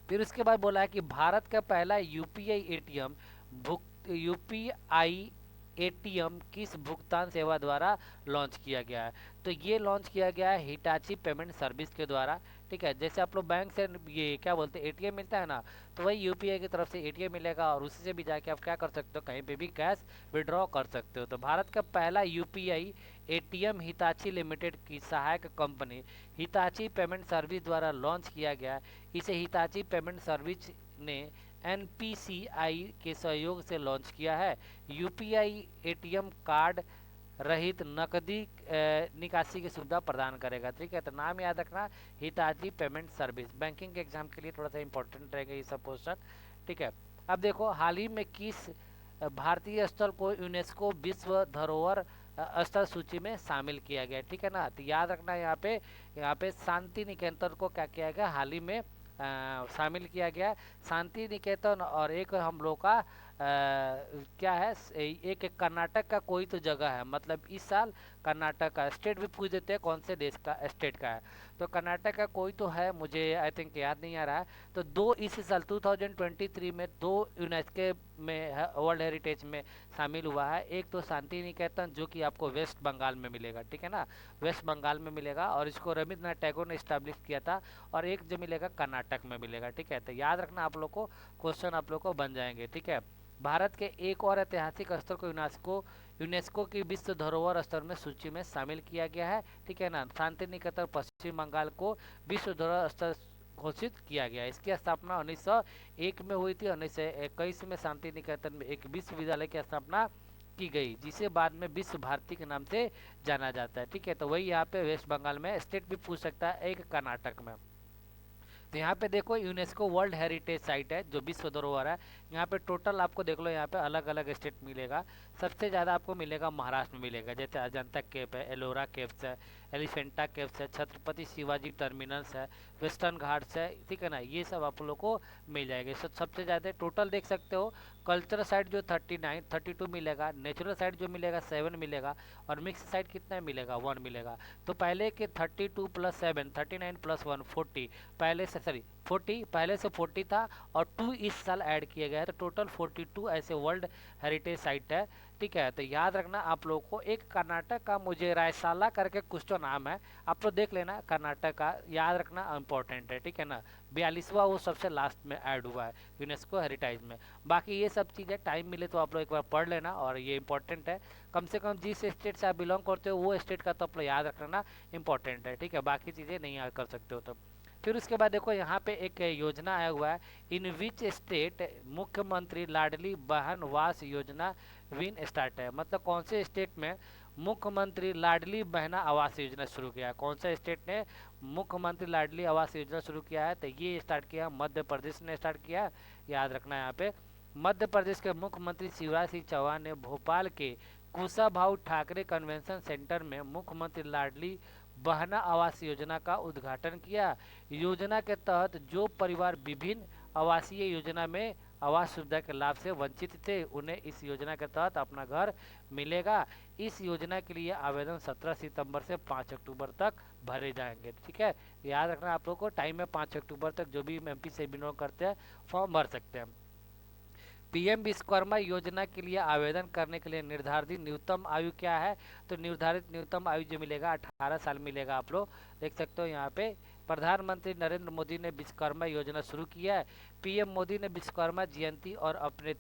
फिर उसके बाद बोला है कि भारत का पहला यूपीआई एटीएम यूपीआई एटीएम किस भुगतान सेवा द्वारा लॉन्च किया गया है? तो ये लॉन्च किया गया है हिटाची पेमेंट सर्विस के द्वारा। ठीक है, जैसे आप लोग बैंक से ये क्या बोलते हैं एटीएम मिलता है ना, तो वही यूपीआई की तरफ से एटीएम मिलेगा, और उसी से भी जाके आप क्या कर सकते हो, कहीं पे भी कैश विड्रॉ कर सकते हो। तो भारत का पहला यूपीआई एटीएम हिताची लिमिटेड की सहायक कंपनी हिताची पेमेंट सर्विस द्वारा लॉन्च किया गया। इसे हिताची पेमेंट सर्विस ने एनपीसीआई के सहयोग से लॉन्च किया है। यूपीआई एटीएम कार्ड रहित नकदी निकासी की सुविधा प्रदान करेगा। ठीक है, तो नाम याद रखना हिताची पेमेंट सर्विस। बैंकिंग के एग्जाम के लिए थोड़ा सा इंपॉर्टेंट रहेगा ये सब क्वेश्चन। ठीक है, अब देखो हाल ही में किस भारतीय स्थल को यूनेस्को विश्व धरोहर स्थल सूची में शामिल किया गया? ठीक है ना, तो याद रखना यहाँ पे शांति निकेतन को क्या किया गया, हाल ही में शामिल किया गया। शांति निकेतन और एक हम लोग का क्या है, एक कर्नाटक का कोई तो जगह है, मतलब इस साल कर्नाटक का स्टेट भी पूछ देते हैं कौन से देश का स्टेट का है, तो कर्नाटक का कोई तो है, मुझे आई थिंक याद नहीं आ रहा है। तो दो इस साल 2023 में दो यूनेस्को में वर्ल्ड हेरिटेज में शामिल हुआ है। एक तो शांति निकेतन जो कि आपको वेस्ट बंगाल में मिलेगा। ठीक है ना, वेस्ट बंगाल में मिलेगा, और इसको रविंद्रनाथ टैगोर ने इस्टेब्लिश किया था। और एक जो मिलेगा कर्नाटक में मिलेगा। ठीक है, तो याद रखना आप लोग को, क्वेश्चन आप लोग को बन जाएंगे। ठीक है, भारत के एक और ऐतिहासिक स्थल को यूनेस्को की विश्व धरोहर स्थल में सूची में शामिल किया गया है। ठीक है ना, शांति निकेतन पश्चिम बंगाल को विश्व धरोहर स्थल घोषित किया गया। इसकी स्थापना 1901 में हुई थी। 1921 में शांति निकेतन में एक विश्वविद्यालय की स्थापना की गई, जिसे बाद में विश्व भारती के नाम से जाना जाता है। ठीक है, तो वही यहाँ पे वेस्ट बंगाल में, स्टेट भी पूछ सकता है, एक कर्नाटक में। तो यहाँ पे देखो यूनेस्को वर्ल्ड हेरिटेज साइट है जो विश्व धरोहर है। यहाँ पे टोटल आपको देख लो, यहाँ पे अलग अलग स्टेट मिलेगा। सबसे ज़्यादा आपको मिलेगा महाराष्ट्र में मिलेगा, जैसे अजंता केव है, एलोरा केव्स है, एलिफेंटा केव्स है, छत्रपति शिवाजी टर्मिनल्स है, वेस्टर्न घाट्स है। ठीक है ना, ये सब आप लोग को मिल जाएगा। सबसे ज़्यादा टोटल देख सकते हो, कल्चरल साइट जो 39 32 मिलेगा, नेचुरल साइट जो मिलेगा 7 मिलेगा, और मिक्स साइट कितना मिलेगा 1 मिलेगा। तो पहले के 32 + 7 39 + 1 40, पहले से सॉरी 40, पहले से 40 था और 2 इस साल ऐड किया गया है, तो टोटल 42 ऐसे वर्ल्ड हेरिटेज साइट है। ठीक है, तो याद रखना आप लोग को, एक कर्नाटक का मुझे रायसाला करके कुछ तो नाम है, आप लोग देख लेना, कर्नाटक का याद रखना इंपॉर्टेंट है। ठीक है ना, 42वां वो सबसे लास्ट में ऐड हुआ है यूनेस्को हेरिटेज में। बाकी ये सब चीज़ें टाइम मिले तो आप लोग एक बार पढ़ लेना, और ये इंपॉर्टेंट है। कम से कम जिस स्टेट से आप बिलोंग करते हो वो स्टेट का तो आप लोग याद रखना इंपॉर्टेंट है। ठीक है, बाकी चीज़ें नहीं याद कर सकते हो तो। फिर उसके बाद देखो यहाँ पे एक योजना आया हुआ है, इन विच स्टेट मुख्यमंत्री लाडली बहन वास योजना विन स्टार्ट है, मतलब कौन से स्टेट में मुख्यमंत्री लाडली बहना आवास योजना शुरू किया है? कौन सा स्टेट ने मुख्यमंत्री लाडली आवास योजना शुरू किया है? तो ये स्टार्ट किया मध्य प्रदेश ने स्टार्ट किया है। याद रखना यहाँ पे, मध्य प्रदेश के मुख्यमंत्री शिवराज सिंह चौहान ने भोपाल के कुशाभाऊ ठाकरे कन्वेंशन सेंटर में मुख्यमंत्री लाडली बहना आवास योजना का उद्घाटन किया। योजना के तहत जो परिवार विभिन्न आवासीय योजना में आवास सुविधा के लाभ से वंचित थे, उन्हें इस योजना के तहत अपना घर मिलेगा। इस योजना के लिए आवेदन 17 सितंबर से 5 अक्टूबर तक भरे जाएंगे। ठीक है, याद रखना आप लोग को, टाइम है 5 अक्टूबर तक, जो भी एमपी से बिलोंग करते हैं फॉर्म भर सकते हैं। पीएम विश्वकर्मा योजना के लिए आवेदन करने के लिए निर्धारित न्यूनतम आयु क्या है? तो निर्धारित न्यूनतम आयु जो मिलेगा 18 साल मिलेगा। आप लोग देख सकते हो यहाँ पे, प्रधानमंत्री नरेंद्र मोदी ने विश्वकर्मा योजना शुरू किया है। पीएम मोदी ने विश्वकर्मा जयंती और अपने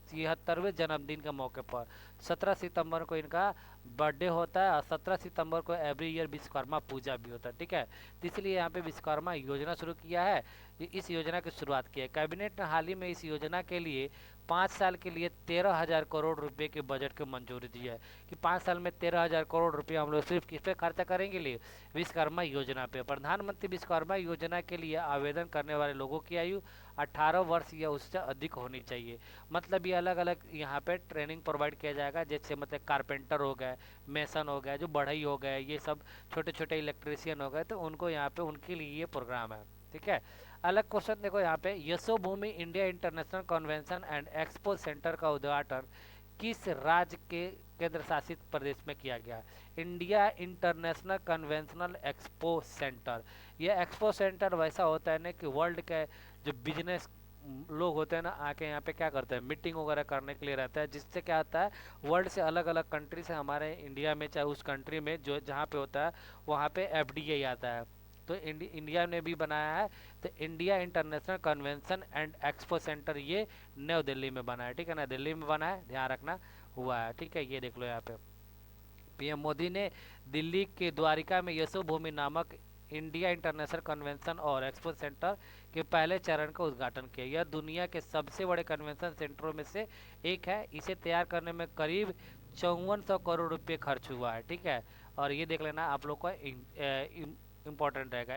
73वें जन्मदिन के मौके पर 17 सितंबर को इनका बर्थडे होता है, और 17 सितंबर को एवरी ईयर विश्वकर्मा पूजा भी होता है। ठीक है, तो इसलिए यहाँ पे विश्वकर्मा योजना शुरू किया है। इस योजना की शुरुआत की है कैबिनेट ने हाल ही में। इस योजना के लिए 5 साल के लिए 13,000 करोड़ रुपए के बजट की मंजूरी दी है, कि 5 साल में 13,000 करोड़ रुपए हम लोग सिर्फ किस पे खर्चा करेंगे लिए, विश्वकर्मा योजना पे। प्रधानमंत्री विश्वकर्मा योजना के लिए आवेदन करने वाले लोगों की आयु 18 वर्ष या उससे अधिक होनी चाहिए। मतलब ये अलग अलग यहाँ पे ट्रेनिंग प्रोवाइड किया जाएगा, जैसे मतलब कारपेंटर हो गए, मेसन हो गए, जो बढ़ई हो गए, ये सब छोटे छोटे इलेक्ट्रीशियन हो गए, तो उनको यहाँ पे उनके लिए ये प्रोग्राम है। ठीक है, अलग क्वेश्चन देखो यहाँ पे, Yashobhoomi India international convention and expo centre का उद्घाटन किस राज्य के केंद्र शासित प्रदेश में किया गया? India international conventional expo centre. ये एक्सपो सेंटर वैसा होता है ना कि वर्ल्ड के जो बिजनेस लोग होते हैं ना आके यहाँ पे क्या करते हैं, मीटिंग वगैरह करने के लिए रहता है, जिससे क्या होता है वर्ल्ड से अलग अलग कंट्री से हमारे इंडिया में चाहे उस कंट्री में जो जहाँ पे होता है वहाँ पे एफडीआई आता है। तो इंडिया ने भी बनाया है। तो India international convention and expo centre ये नई दिल्ली में बना है, ठीक है ना, दिल्ली में बना है, ध्यान रखना हुआ है, ठीक है। ये देख लो यहाँ पे पीएम मोदी ने दिल्ली के द्वारिका में यशो भूमि नामक इंडिया इंटरनेशनल कन्वेंशन और एक्सपो सेंटर के पहले चरण का उद्घाटन किया। यह दुनिया के सबसे बड़े कन्वेंशन सेंटरों में से एक है। इसे तैयार करने में करीब 5400 करोड़ रुपए खर्च हुआ है, ठीक है। और ये देख लेना आप लोग का इम्पोर्टेंट रहेगा।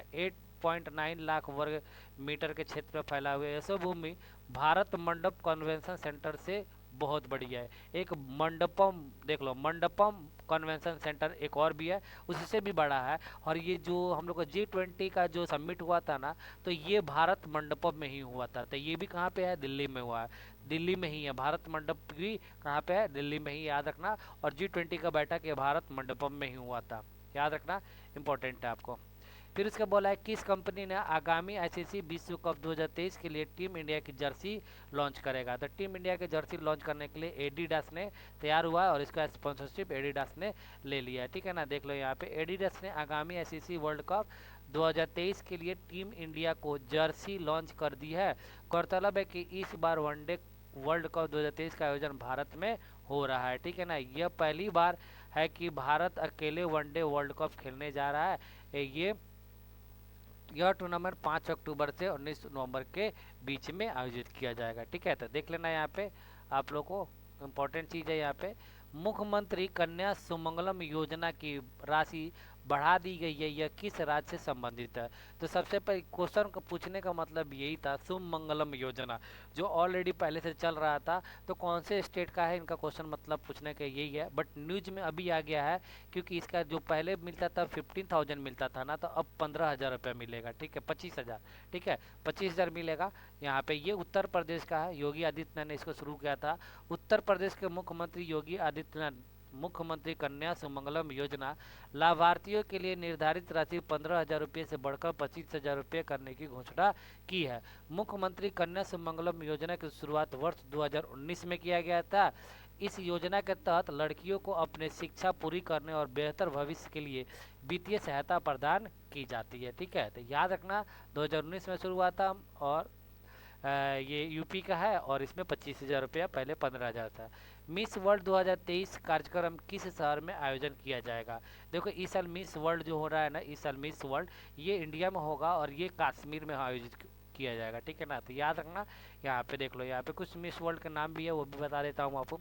8.9 लाख वर्ग मीटर के क्षेत्र में फैला हुआ यह भूमि भारत मंडप कन्वेंशन सेंटर से बहुत बढ़िया है। एक मंडपम देख लो, मंडपम कन्वेंशन सेंटर एक और भी है, उससे भी बड़ा है। और ये जो हम लोग का G20 का जो समिट हुआ था ना, तो ये भारत मंडपम में ही हुआ था। तो ये भी कहाँ पे है? दिल्ली में हुआ है, दिल्ली में ही है। भारत मंडप भी कहाँ पे है? दिल्ली में ही, याद रखना। और G20 का बैठक ये भारत मंडपम में ही हुआ था, याद रखना, इंपॉर्टेंट है आपको। फिर उसका बोला है किस कंपनी ने आगामी आईसीसी विश्व कप 2023 के लिए टीम इंडिया की जर्सी लॉन्च करेगा? तो टीम इंडिया की जर्सी लॉन्च करने के लिए एडिडास ने तैयार हुआ है और इसका स्पॉन्सरशिप एडिडास ने ले लिया है, ठीक है ना। देख लो यहाँ पे एडिडास ने आगामी आईसीसी वर्ल्ड कप 2023 के लिए टीम इंडिया को जर्सी लॉन्च कर दी है। गौरतलब है कि इस बार वनडे वर्ल्ड कप 2023 का आयोजन भारत में हो रहा है, ठीक है ना। यह पहली बार है कि भारत अकेले वनडे वर्ल्ड कप खेलने जा रहा है। यह टूर्नामेंट 5 अक्टूबर से 19 नवंबर के बीच में आयोजित किया जाएगा, ठीक है। तो देख लेना यहाँ पे आप लोग को इम्पोर्टेंट चीज़ है यहाँ पे। मुख्यमंत्री कन्या सुमंगलम योजना की राशि बढ़ा दी गई है, यह किस राज्य से संबंधित है? तो सबसे पहले क्वेश्चन को पूछने का मतलब यही था, सुमंगलम योजना जो ऑलरेडी पहले से चल रहा था, तो कौन से स्टेट का है, इनका क्वेश्चन मतलब पूछने का यही है। बट न्यूज में अभी आ गया है, क्योंकि इसका जो पहले मिलता था 15,000 मिलता था ना, तो अब 15,000 रुपया मिलेगा, ठीक है, 25,000, ठीक है, 25,000 मिलेगा यहाँ पे। ये उत्तर प्रदेश का है, योगी आदित्यनाथ ने इसको शुरू किया था। उत्तर प्रदेश के मुख्यमंत्री योगी आदित्यनाथ मुख्यमंत्री कन्या सुमंगलम योजना लाभार्थियों के लिए निर्धारित राशि 15,000 रुपये से बढ़कर 25,000 रुपये करने की घोषणा की है। मुख्यमंत्री कन्या सुमंगलम योजना की शुरुआत वर्ष 2019 में किया गया था। इस योजना के तहत लड़कियों को अपने शिक्षा पूरी करने और बेहतर भविष्य के लिए वित्तीय सहायता प्रदान की जाती है, ठीक है। तो याद रखना 2019 में शुरू हुआ था और ये यूपी का है और इसमें 25,000 रुपया, पहले 15,000 था। मिस वर्ल्ड 2023 कार्यक्रम किस शहर में आयोजन किया जाएगा? देखो इस साल मिस वर्ल्ड जो हो रहा है ना, इस साल मिस वर्ल्ड ये इंडिया में होगा और ये कश्मीर में आयोजित किया जाएगा, ठीक है ना। तो याद रखना यहाँ पे देख लो, यहाँ पे कुछ मिस वर्ल्ड के नाम भी है, वो भी बता देता हूँ आपको।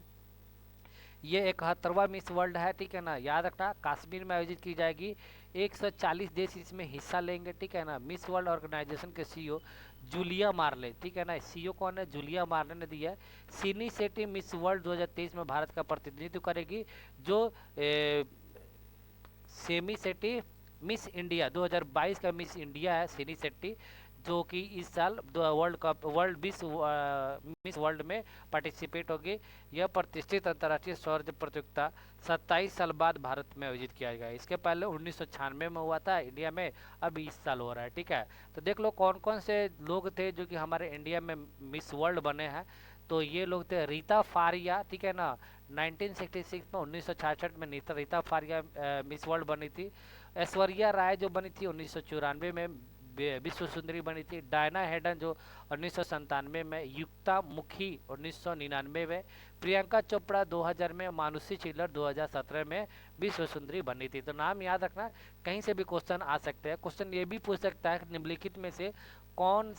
ये 71वां मिस वर्ल्ड है, ठीक है ना, याद रखना, कश्मीर में आयोजित की जाएगी। 140 देश इसमें हिस्सा लेंगे, ठीक है ना। मिस वर्ल्ड ऑर्गेनाइजेशन के सीईओ जूलिया मार्ले, ठीक है ना, सीईओ कौन है? जूलिया मार्ले ने दिया है। सिनी सेठी मिस वर्ल्ड 2023 में भारत का प्रतिनिधित्व करेगी। जो सेमी सेठी मिस इंडिया 2022 का मिस इंडिया है सिनी सेट्टी, जो कि इस साल world cup world miss world में पार्टिसिपेट होगी। यह प्रतिष्ठित अंतर्राष्ट्रीय सौर प्रतियोगिता 27 साल बाद भारत में आयोजित किया गया। इसके पहले 1996 में हुआ था इंडिया में, अब इस साल हो रहा है, ठीक है। तो देख लो कौन कौन से लोग थे जो कि हमारे इंडिया में मिस वर्ल्ड बने हैं। तो ये लोग थे रीता फारिया, ठीक है ना, 1966 में 1966 में रीता फारिया मिस वर्ल्ड बनी थी। ऐश्वर्या राय जो बनी थी 1994 में विश्व सुंदरी बनी थी। डायना हेडन जो 1997 में, युक्ता मुखी 1999 में, प्रियंका चोपड़ा 2000 में, मानुषी चिल्लर 2017 में विश्व सुंदरी बनी थी। तो नाम याद रखना, कहीं से भी क्वेश्चन आ सकते हैं। क्वेश्चन ये भी पूछ सकता है कि निम्नलिखित में से कौन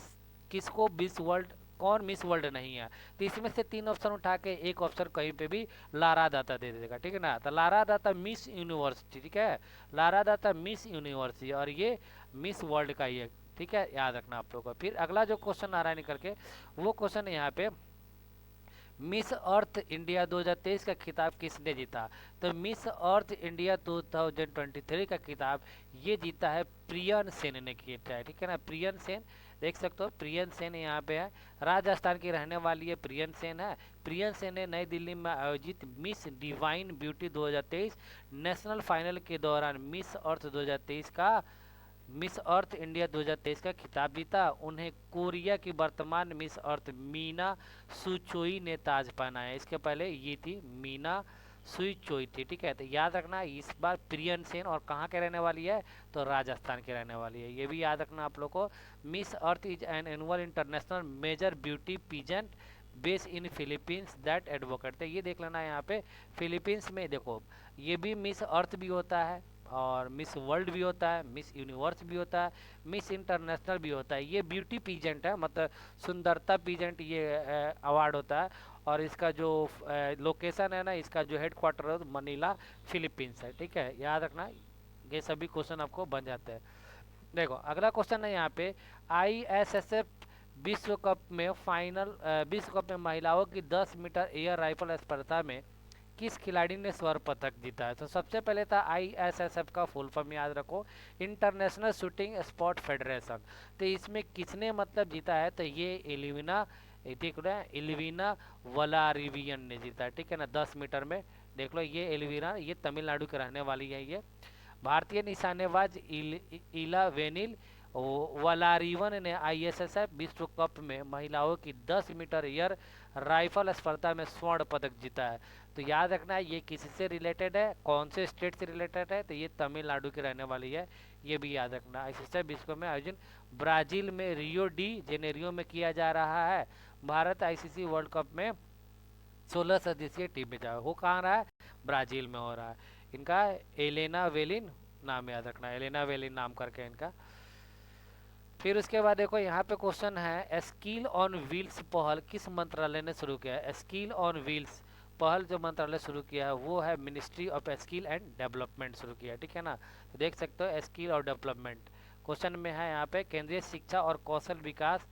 किसको मिस वर्ल्ड कौन मिस वर्ल्ड नहीं है? तो इसमें से 3 ऑप्शन उठा के एक ऑप्शन कहीं पे भी लारा दाता दे देगा, ठीक है ना। तो लारा दाता मिस यूनिवर्सिटी, ठीक है, लारा दाता मिस यूनिवर्सिटी और ये मिस वर्ल्ड का ही है, ठीक है, याद रखना आप लोगों को। फिर अगला जो क्वेश्चन आ रहा है निकल के, वो क्वेश्चन यहाँ पे मिस अर्थ इंडिया 2023 का खिताब किसने जीता? तो मिस अर्थ इंडिया 2023 का खिताब ये जीता है प्रियन सेन ने जीता है, ठीक है ना। प्रियन सेन देख सकते हो, प्रियन सेन यहाँ पे है, राजस्थान की रहने वाली है प्रियन सेन है। प्रियन सेन ने नई दिल्ली में आयोजित miss divine beauty 2023 national final के दौरान मिस अर्थ 2023 का मिस अर्थ इंडिया 2023 का खिताब जीता। उन्हें कोरिया की वर्तमान मिस अर्थ मीना सुचोई ने ताज पहनाया। इसके पहले ये थी मीना सुई चोई थी, ठीक है। तो याद रखना इस बार प्रियन सेन और कहाँ के रहने वाली है, तो राजस्थान की रहने वाली है, ये भी याद रखना आप लोग को। Miss Earth is an annual international major beauty pageant base in Philippines that advocate. तो ये देख लेना यहाँ पे फिलीपींस में देखो, ये भी मिस अर्थ भी होता है और मिस वर्ल्ड भी होता है, मिस यूनिवर्स भी होता है, मिस इंटरनेशनल भी होता है। ये ब्यूटी पीजेंट है, मतलब सुंदरता पीजेंट ये अवार्ड होता है। और इसका जो लोकेशन है ना, इसका जो हेड क्वार्टर है मनीला फिलीपींस है, ठीक है, याद रखना। ये सभी क्वेश्चन आपको बन जाते हैं। देखो अगला क्वेश्चन है यहाँ पे, ISSF विश्व कप में फाइनल विश्व कप में महिलाओं की 10 मीटर एयर राइफल स्पर्धा में किस खिलाड़ी ने स्वर्ण पदक जीता है? तो सबसे पहले था ISSF का फुल फॉर्म याद रखो, इंटरनेशनल शूटिंग स्पोर्ट फेडरेशन। तो इसमें किसने मतलब जीता है, तो ये एलिविना, देख रहे हैं एलिविना वलारिवियन ने जीता है, ठीक है ना, 10 मीटर में। देख लो ये एलिविना, ये तमिलनाडु के रहने वाली है। ये भारतीय निशानेबाज इला वेनिल वलारीवन ने ISSF विश्व कप में महिलाओं की 10 मीटर एयर राइफल स्पर्धा में स्वर्ण पदक जीता है। तो याद रखना है ये किससे रिलेटेड है, कौन से स्टेट से रिलेटेड है, तो ये तमिलनाडु की रहने वाली है, ये भी याद रखना। ISSF विश्व में आयोजन ब्राजील में रियो डी जेनेरियो में किया जा रहा है। भारत ICC वर्ल्ड कप में 16 सदस्यीय टीम में जा वो कहाँ रहा है, ब्राजील में हो रहा है। इनका एलेना वेलिन नाम याद रखना, एलेना वेलिन नाम करके इनका। फिर उसके बाद देखो यहाँ पे क्वेश्चन है, स्किल ऑन व्हील्स पहल किस मंत्रालय ने शुरू किया है? स्किल ऑन व्हील्स पहल जो मंत्रालय शुरू किया है वो है ministry of skill and development शुरू किया है, ठीक है ना। तो देख सकते हो स्किल और डेवलपमेंट क्वेश्चन में है यहाँ पे, केंद्रीय शिक्षा और कौशल विकास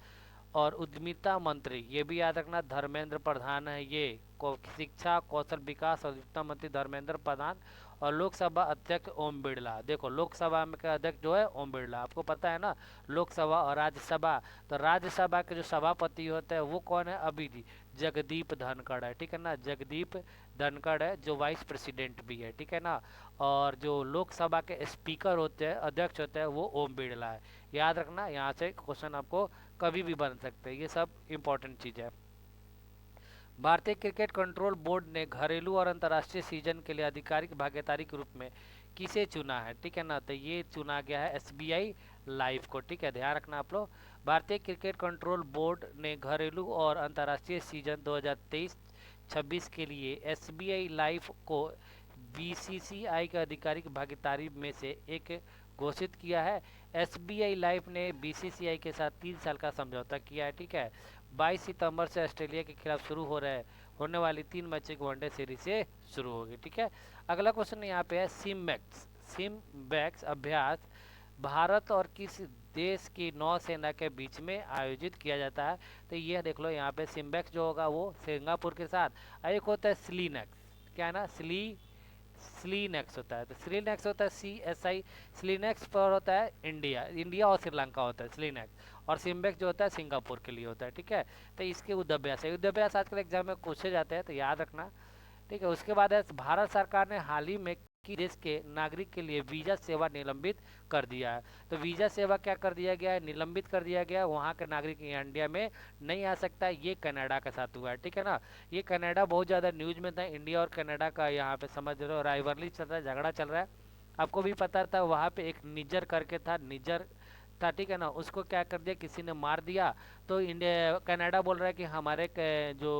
और उद्यमिता मंत्री, ये भी याद रखना धर्मेंद्र प्रधान है। ये शिक्षा कौशल विकास और उद्यमिता मंत्री धर्मेंद्र प्रधान। और लोकसभा अध्यक्ष ओम बिरला, देखो लोकसभा में का अध्यक्ष जो है ओम बिरला, आपको पता है ना, लोकसभा और राज्यसभा। तो राज्यसभा के जो सभापति होते हैं वो कौन है, अभी जी जगदीप धनखड़ है, ठीक है ना, जगदीप धनखड़ है जो वाइस प्रेसिडेंट भी है, ठीक है ना। और जो लोकसभा के स्पीकर होते हैं, अध्यक्ष होते हैं, वो ओम बिरला है, याद रखना। यहाँ से क्वेश्चन आपको कभी भी बन सकते हैं, ये सब इंपॉर्टेंट चीज़ है। भारतीय क्रिकेट कंट्रोल बोर्ड ने घरेलू और अंतर्राष्ट्रीय सीजन के लिए आधिकारिक भागीदारी के रूप में किसे चुना है, ठीक है ना, तो ये चुना गया है SBI लाइव को, ठीक है, ध्यान रखना आप लोग। भारतीय क्रिकेट कंट्रोल बोर्ड ने घरेलू और अंतर्राष्ट्रीय सीजन 2023-26 के लिए SBI लाइव को BCCI के आधिकारिक भागीदारी में से एक घोषित किया है। SBI लाइफ ने BCCI के साथ 3 साल का समझौता किया है, ठीक है। 22 सितंबर से ऑस्ट्रेलिया के खिलाफ शुरू होने वाली 3 मैचों की वनडे सीरीज से शुरू होगी, ठीक है। अगला क्वेश्चन यहाँ पे है, सिम्बैक्स अभ्यास भारत और किस देश की नौसेना के बीच में आयोजित किया जाता है? तो ये देख लो यहाँ पे सिम्बैक्स जो होगा वो सिंगापुर के साथ। एक होता है स्लीनेक्स, क्या है ना, स्लीनेक्स होता है, तो स्लीनेक्स होता है CSI, स्लीनेक्स पर होता है इंडिया और श्रीलंका होता है स्लीनेक्स, और सिम्बेक्स जो होता है सिंगापुर के लिए होता है, ठीक है। तो इसके युद्धाभ्यास आजकल एग्जाम में पूछे जाते हैं, तो याद रखना, ठीक है। उसके बाद है, भारत सरकार ने हाल ही में कि देश के नागरिक के लिए वीजा सेवा निलंबित कर दिया है। तो वीजा सेवा क्या कर दिया गया है, निलंबित कर दिया गया है, वहाँ के नागरिक इंडिया में नहीं आ सकता है। ये कनाडा के साथ हुआ है, ठीक है ना। ये कनाडा बहुत ज़्यादा न्यूज में था, इंडिया और कनाडा का यहाँ पे समझ रहे हो राइवरली चल रहा है, झगड़ा चल रहा है। आपको भी पता था वहाँ पे एक निजर करके था, निजर था, ठीक है ना, उसको क्या कर दिया, किसी ने मार दिया। तो इंडिया कनाडा बोल रहा है कि हमारे जो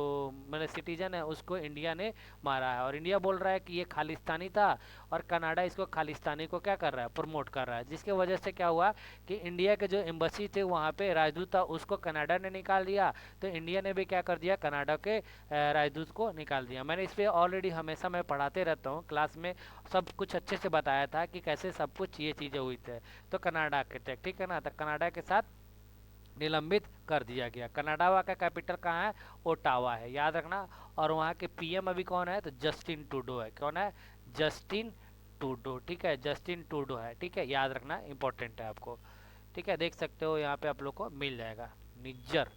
मैंने सिटीजन है उसको इंडिया ने मारा है, और इंडिया बोल रहा है कि ये खालिस्तानी था, और कनाडा इसको खालिस्तानी को क्या कर रहा है, प्रमोट कर रहा है। जिसके वजह से क्या हुआ कि इंडिया के जो एम्बेसी थे वहाँ पे राजदूत था, उसको कनाडा ने निकाल दिया। तो इंडिया ने भी क्या कर दिया, कनाडा के राजदूत को निकाल दिया। मैंने इस पर ऑलरेडी हमेशा मैं पढ़ाते रहता हूँ क्लास में, सब कुछ अच्छे से बताया था कि कैसे सब कुछ ये चीज़ें हुई थे। तो कनाडा के थे, ठीक है ना, तो कनाडा के साथ निलंबित कर दिया गया। कनाडा का कैपिटल कहाँ है? ओटावा है, याद रखना। और वहाँ के पीएम अभी कौन है? तो जस्टिन ट्रूडो है। कौन है? जस्टिन ट्रूडो, ठीक है, जस्टिन ट्रूडो है, ठीक है, याद रखना, इंपॉर्टेंट है आपको। ठीक है, देख सकते हो यहाँ पे आप लोग को मिल जाएगा निज्जर।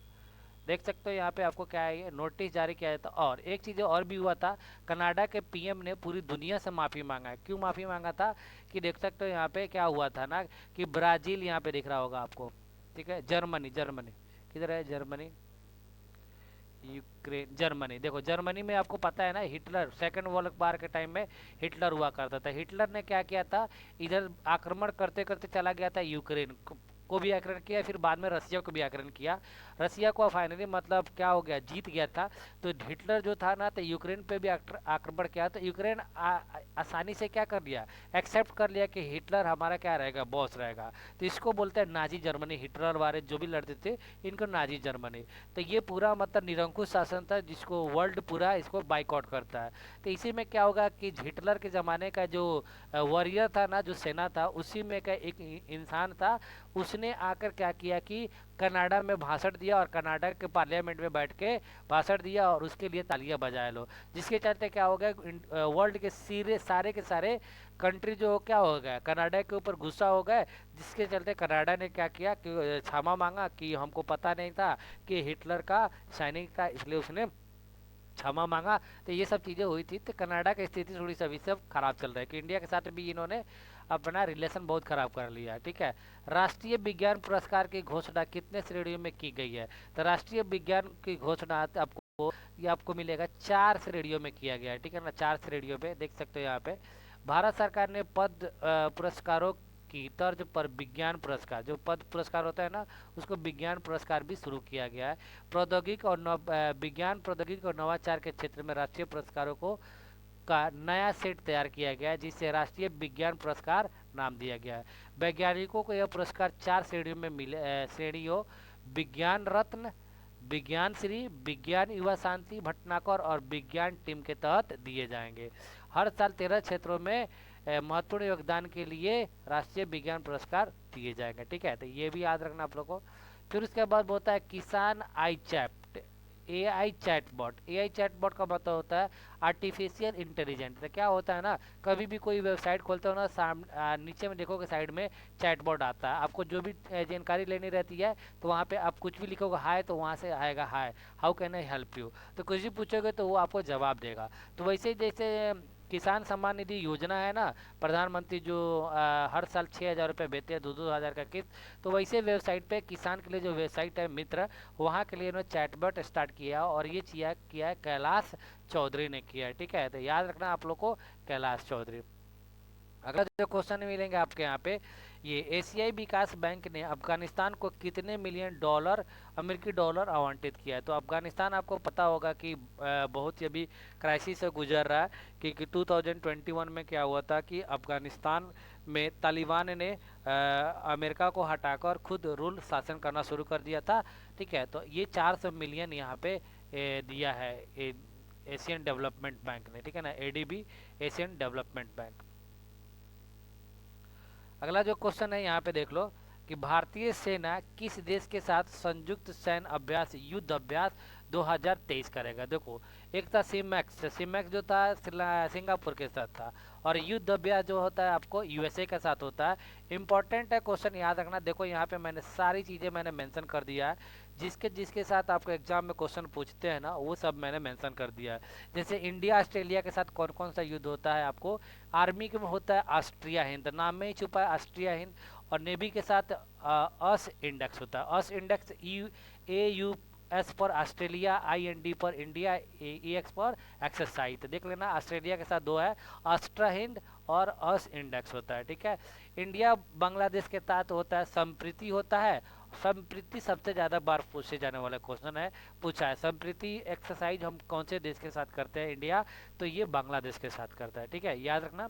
देख सकते हो यहाँ पे आपको क्या है, ये नोटिस जारी किया जाता। और एक चीज़ और भी हुआ था, कनाडा के पीएम ने पूरी दुनिया से माफ़ी मांगा है। क्यों माफ़ी मांगा था? कि देख सकते हो यहाँ पे क्या हुआ था ना, कि ब्राज़ील यहाँ पे दिख रहा होगा आपको, ठीक है, जर्मनी, जर्मनी किधर है? Germany, Ukraine, Germany. देखो जर्मनी में आपको पता है ना, हिटलर सेकंड वर्ल्ड वार के टाइम में हिटलर हुआ करता था। हिटलर ने क्या किया था, इधर आक्रमण करते करते चला गया था, यूक्रेन को भी आक्रमण किया, फिर बाद में रसिया को भी आक्रमण किया। रसिया को फाइनली मतलब क्या हो गया, जीत गया था। तो हिटलर जो था ना, तो यूक्रेन पे भी आक्रमण किया। तो यूक्रेन आसानी से क्या कर लिया, एक्सेप्ट कर लिया कि हिटलर हमारा क्या रहेगा, बॉस रहेगा। तो इसको बोलते हैं नाजी जर्मनी। हिटलर वाले जो भी लड़ते थे, इनको नाजी जर्मनी। तो ये पूरा मतलब निरंकुश शासन था, जिसको वर्ल्ड पूरा इसको बाइकआउट करता है। तो इसी में क्या होगा कि हिटलर के ज़माने का जो वॉरियर था ना, जो सेना था, उसी में का एक इंसान था। उसने आकर क्या किया कि कनाडा में भाषण दिया, और कनाडा के पार्लियामेंट में बैठ के भाषण दिया, और उसके लिए तालियां बजाए लो। जिसके चलते क्या हो गया, वर्ल्ड के सारे के सारे कंट्री जो क्या हो गया, कनाडा के ऊपर गुस्सा हो गए। जिसके चलते कनाडा ने क्या किया कि क्षमा मांगा कि हमको पता नहीं था कि हिटलर का सैनिक था, इसलिए उसने क्षमा मांगा। तो ये सब चीज़ें हुई थी। तो कनाडा की स्थिति थोड़ी सी सब खराब चल रही है, कि इंडिया के साथ भी इन्होंने अपना रिलेशन बहुत खराब कर लिया है, ठीक है। राष्ट्रीय विज्ञान पुरस्कार की घोषणा कितने श्रेणियों में की गई है? तो राष्ट्रीय विज्ञान की घोषणा आपको, ये आपको मिलेगा 4 श्रेणियों में किया गया है, ठीक है ना, 4 श्रेणियों में देख सकते हो यहाँ पे। भारत सरकार ने पद पुरस्कारों की तर्ज पर विज्ञान पुरस्कार, जो पद पुरस्कार होता है ना, उसको विज्ञान पुरस्कार भी शुरू किया गया है। प्रौद्योगिकी और विज्ञान प्रौद्योगिकी और नवाचार के क्षेत्र में राष्ट्रीय पुरस्कारों को का नया सेट तैयार किया गया है, जिसे राष्ट्रीय विज्ञान पुरस्कार नाम दिया गया है। वैज्ञानिकों को यह पुरस्कार 4 श्रेणियों में मिले, श्रेणियों विज्ञान रत्न, विज्ञान श्री, विज्ञान युवा शांति भटनागर और विज्ञान टीम के तहत दिए जाएंगे। हर साल 13 क्षेत्रों में महत्वपूर्ण योगदान के लिए राष्ट्रीय विज्ञान पुरस्कार दिए जाएंगे, ठीक है। तो ये भी याद रखना आप लोग को। फिर उसके बाद होता है किसान आई chat, AI chatbot. AI chatbot का मतलब होता है आर्टिफिशियल इंटेलिजेंट। तो क्या होता है ना, कभी भी कोई वेबसाइट खोलते हो ना, नीचे में देखोगे साइड में चैटबॉट आता है। आपको जो भी जानकारी लेनी रहती है, तो वहाँ पे आप कुछ भी लिखोगे हाय, तो वहाँ से आएगा hi, how can I help you. तो कुछ भी पूछोगे तो वो आपको जवाब देगा। तो वैसे ही जैसे किसान सम्मान निधि योजना है ना, प्रधानमंत्री जो हर साल 6,000 रुपये देते हैं, 2-2 हज़ार का किस्त। तो वैसे वेबसाइट पे किसान के लिए जो वेबसाइट है मित्र, वहाँ के लिए इन्होंने चैटबॉट स्टार्ट किया, और ये किया है कैलाश चौधरी ने किया है, ठीक है। तो याद रखना आप लोग को, कैलाश चौधरी। अगला जो क्वेश्चन मिलेंगे आपके यहाँ पे, ये एशियाई विकास बैंक ने अफगानिस्तान को कितने मिलियन डॉलर, अमेरिकी डॉलर आवंटित किया है? तो अफगानिस्तान आपको पता होगा कि बहुत ही अभी क्राइसिस से गुजर रहा है। कि 2021 में क्या हुआ था कि अफगानिस्तान में तालिबान ने अमेरिका को हटाकर खुद रूल शासन करना शुरू कर दिया था, ठीक है। तो ये 400 मिलियन यहाँ पे दिया है एशियन डेवलपमेंट बैंक ने, ठीक है ना, ADB, एशियन डेवलपमेंट बैंक। अगला जो क्वेश्चन है यहाँ पे देख लो, कि भारतीय सेना किस देश के साथ संयुक्त सैन्य अभ्यास, युद्ध अभ्यास 2023 करेगा? देखो, एक था सिमैक्स, सिमैक्स जो था सिंगापुर के साथ था, और युद्ध अभ्यास जो होता है आपको USA के साथ होता है। इंपॉर्टेंट है क्वेश्चन, याद रखना। देखो यहाँ पे मैंने सारी चीज़ें मैंने मेंशन कर दिया है, जिसके जिसके साथ आपको एग्जाम में क्वेश्चन पूछते हैं ना, वो सब मैंने मेंशन कर दिया है। जैसे इंडिया ऑस्ट्रेलिया के साथ कौन कौन सा युद्ध होता है आपको, आर्मी के में होता है ऑस्ट्रिया हिंद, नाम में ही छुपा है ऑस्ट्रिया हिंद। और नेवी के साथ अस इंडेक्स होता है, अस इंडेक्स, AUS पर ऑस्ट्रेलिया, IND पर इंडिया, EX पर एक्सरसाइज। तो देख लेना, ऑस्ट्रेलिया के साथ 2 है, ऑस्ट्रा हिंद और अस इंडेक्स होता है, ठीक है। इंडिया बांग्लादेश के साथ होता है संप्रीति होता है। संप्रीति सबसे ज़्यादा बार पूछे जाने वाला क्वेश्चन है, पूछा है, संप्रीति एक्सरसाइज हम कौन से देश के साथ करते हैं इंडिया? तो ये बांग्लादेश के साथ करता है, ठीक है, याद रखना।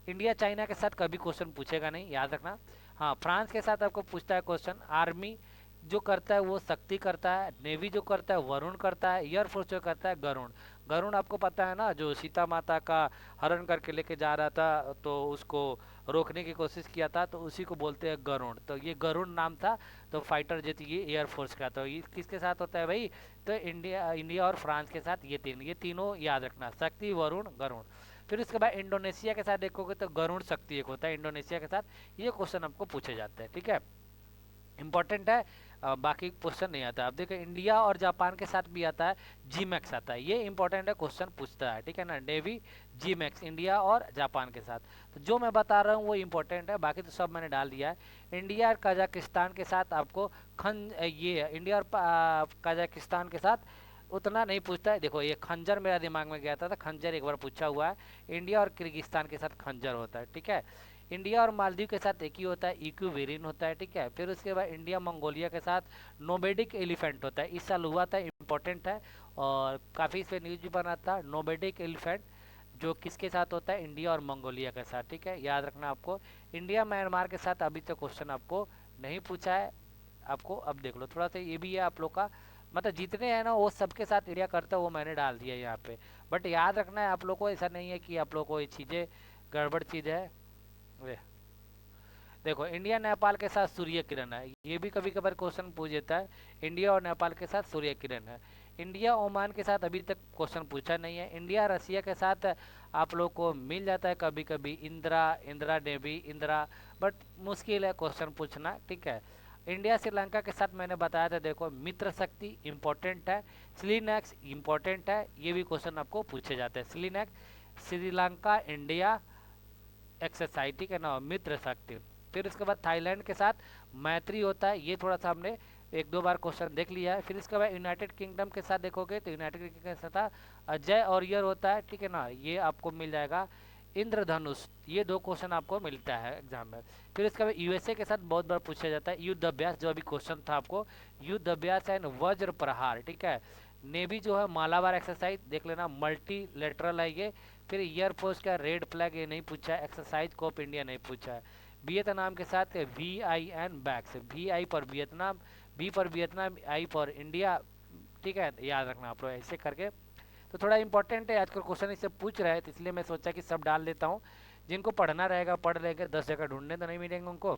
इंडिया चाइना के साथ कभी क्वेश्चन पूछेगा नहीं, याद रखना। हाँ, फ्रांस के साथ आपको पूछता है क्वेश्चन। आर्मी जो करता है वो शक्ति करता है, नेवी जो करता है वरुण करता है, एयरफोर्स जो करता है गरुण। गरुड़ आपको पता है ना, जो सीता माता का हरण करके लेके जा रहा था, तो उसको रोकने की कोशिश किया था, तो उसी को बोलते हैं गरुड़। तो ये गरुड़ नाम था। तो फाइटर जेट ये एयरफोर्स का। तो ये किसके साथ होता है भाई? तो इंडिया इंडिया और फ्रांस के साथ, ये तीनों याद रखना, शक्ति, वरुण, गरुड़। फिर उसके बाद इंडोनेशिया के साथ देखोगे तो गरुड़ शक्ति एक होता है इंडोनेशिया के साथ। ये क्वेश्चन आपको पूछे जाते हैं, ठीक है, इंपॉर्टेंट है। बाकी क्वेश्चन नहीं आता। अब देखो इंडिया और जापान के साथ भी आता है, जी मैक्स आता है, ये इंपॉर्टेंट है, क्वेश्चन पूछता है, ठीक है ना, नेवी जी मैक्स इंडिया और जापान के साथ। तो जो मैं बता रहा हूँ वो इंपॉर्टेंट है, बाकी तो सब मैंने डाल दिया है। इंडिया और कजाकिस्तान के साथ आपको ये है, इंडिया और कजाकिस्तान के साथ उतना नहीं पूछता है। देखो ये खंजर मेरा दिमाग में गया था, खंजर एक बार पूछा हुआ है। इंडिया और किर्गिस्तान के साथ खंजर होता है, ठीक है। इंडिया और मालदीव के साथ एक ही होता है, इक्विवेरियन होता है, ठीक है। फिर उसके बाद इंडिया मंगोलिया के साथ नोबेडिक एलिफेंट होता है, इस साल हुआ था, इंपॉर्टेंट है। और काफ़ी इस पर न्यूज भी बना था, नोबेडिक एलिफेंट जो किसके साथ होता है? इंडिया और मंगोलिया के साथ, ठीक है, याद रखना आपको। इंडिया म्यांमार के साथ अभी तक क्वेश्चन आपको नहीं पूछा है। आपको अब देख लो, थोड़ा सा ये भी है आप लोग का, मतलब जितने हैं ना वो सबके साथ इंडिया करता है, वो मैंने डाल दिया यहाँ पे। बट याद रखना है आप लोग को, ऐसा नहीं है कि आप लोग को ये चीज़ें गड़बड़ चीज़ है। वे देखो इंडिया नेपाल के साथ सूर्य किरण है, ये भी कभी कभार क्वेश्चन पूछ देता है। इंडिया और नेपाल के साथ सूर्य किरण है। इंडिया ओमान के साथ अभी तक क्वेश्चन पूछा नहीं है। इंडिया रसिया के साथ आप लोग को मिल जाता है कभी कभी, इंदिरा इंदिरा नेवी इंदिरा, बट मुश्किल है क्वेश्चन पूछना, ठीक है। इंडिया श्रीलंका के साथ मैंने बताया था, देखो मित्र शक्ति इंपॉर्टेंट है, स्लीनैक्स इंपॉर्टेंट है, ये भी क्वेश्चन आपको पूछे जाते हैं। स्लीनैक्स श्रीलंका इंडिया एक्सरसाइज, ठीक है ना, मित्र शक्ति। फिर उसके बाद थाईलैंड के साथ मैत्री होता है, ये थोड़ा सा हमने एक दो बार क्वेश्चन देख लिया है। फिर इसके बाद यूनाइटेड किंगडम के साथ देखोगे तो यूनाइटेड किंगडम के साथ अजय और ईयर होता है, ठीक है ना, ये आपको मिल जाएगा। इंद्रधनुष, ये दो क्वेश्चन आपको मिलता है एग्जाम में। फिर इसके बाद यूएसए के साथ बहुत बार पूछा जाता है युद्ध अभ्यास, जो अभी क्वेश्चन था आपको, युद्ध अभ्यास एंड वज्र प्रहार, ठीक है। नेवी जो है मालाबार एक्सरसाइज देख लेना, मल्टी लेटरल है ये। फिर एयरफोर्स का रेड फ्लैग, ये नहीं पूछा है। एक्सरसाइज कोप इंडिया नहीं पूछा है। वियतनाम के साथ VIN बैक्स, VI पर वियतनाम, B पर वियतनाम, I पर इंडिया, ठीक है, याद रखना आप लोग ऐसे करके। तो थोड़ा इंपॉर्टेंट है, आजकल क्वेश्चन इससे पूछ रहे हैं, तो इसलिए मैं सोचा कि सब डाल देता हूँ। जिनको पढ़ना रहेगा पढ़ लेंगे, 10 जगह ढूंढने तो नहीं मिलेंगे उनको।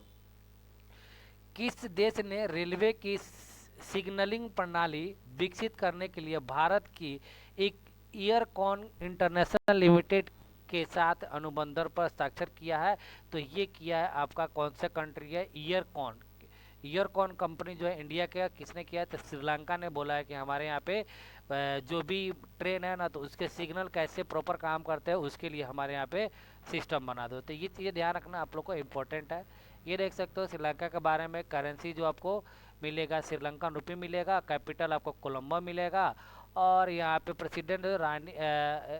किस देश ने रेलवे की सिग्नलिंग प्रणाली विकसित करने के लिए भारत की एक ईयरकॉन इंटरनेशनल लिमिटेड के साथ अनुबंध पर हस्ताक्षर किया है? तो ये किया है आपका कौन सा कंट्री है? ईयरकॉन। ईयरकॉन कंपनी जो है इंडिया के, किसने किया है? तो श्रीलंका ने बोला है कि हमारे यहाँ पे जो भी ट्रेन है ना, तो उसके सिग्नल कैसे प्रॉपर काम करते हैं उसके लिए हमारे यहाँ पे सिस्टम बना दो। तो ये चीज़ें ध्यान रखना आप लोग को, इम्पोर्टेंट है। ये देख सकते हो श्रीलंका के बारे में, करेंसी जो आपको मिलेगा श्रीलंकन रुपये मिलेगा, कैपिटल आपको कोलंबो मिलेगा, और यहाँ पे प्रेसिडेंट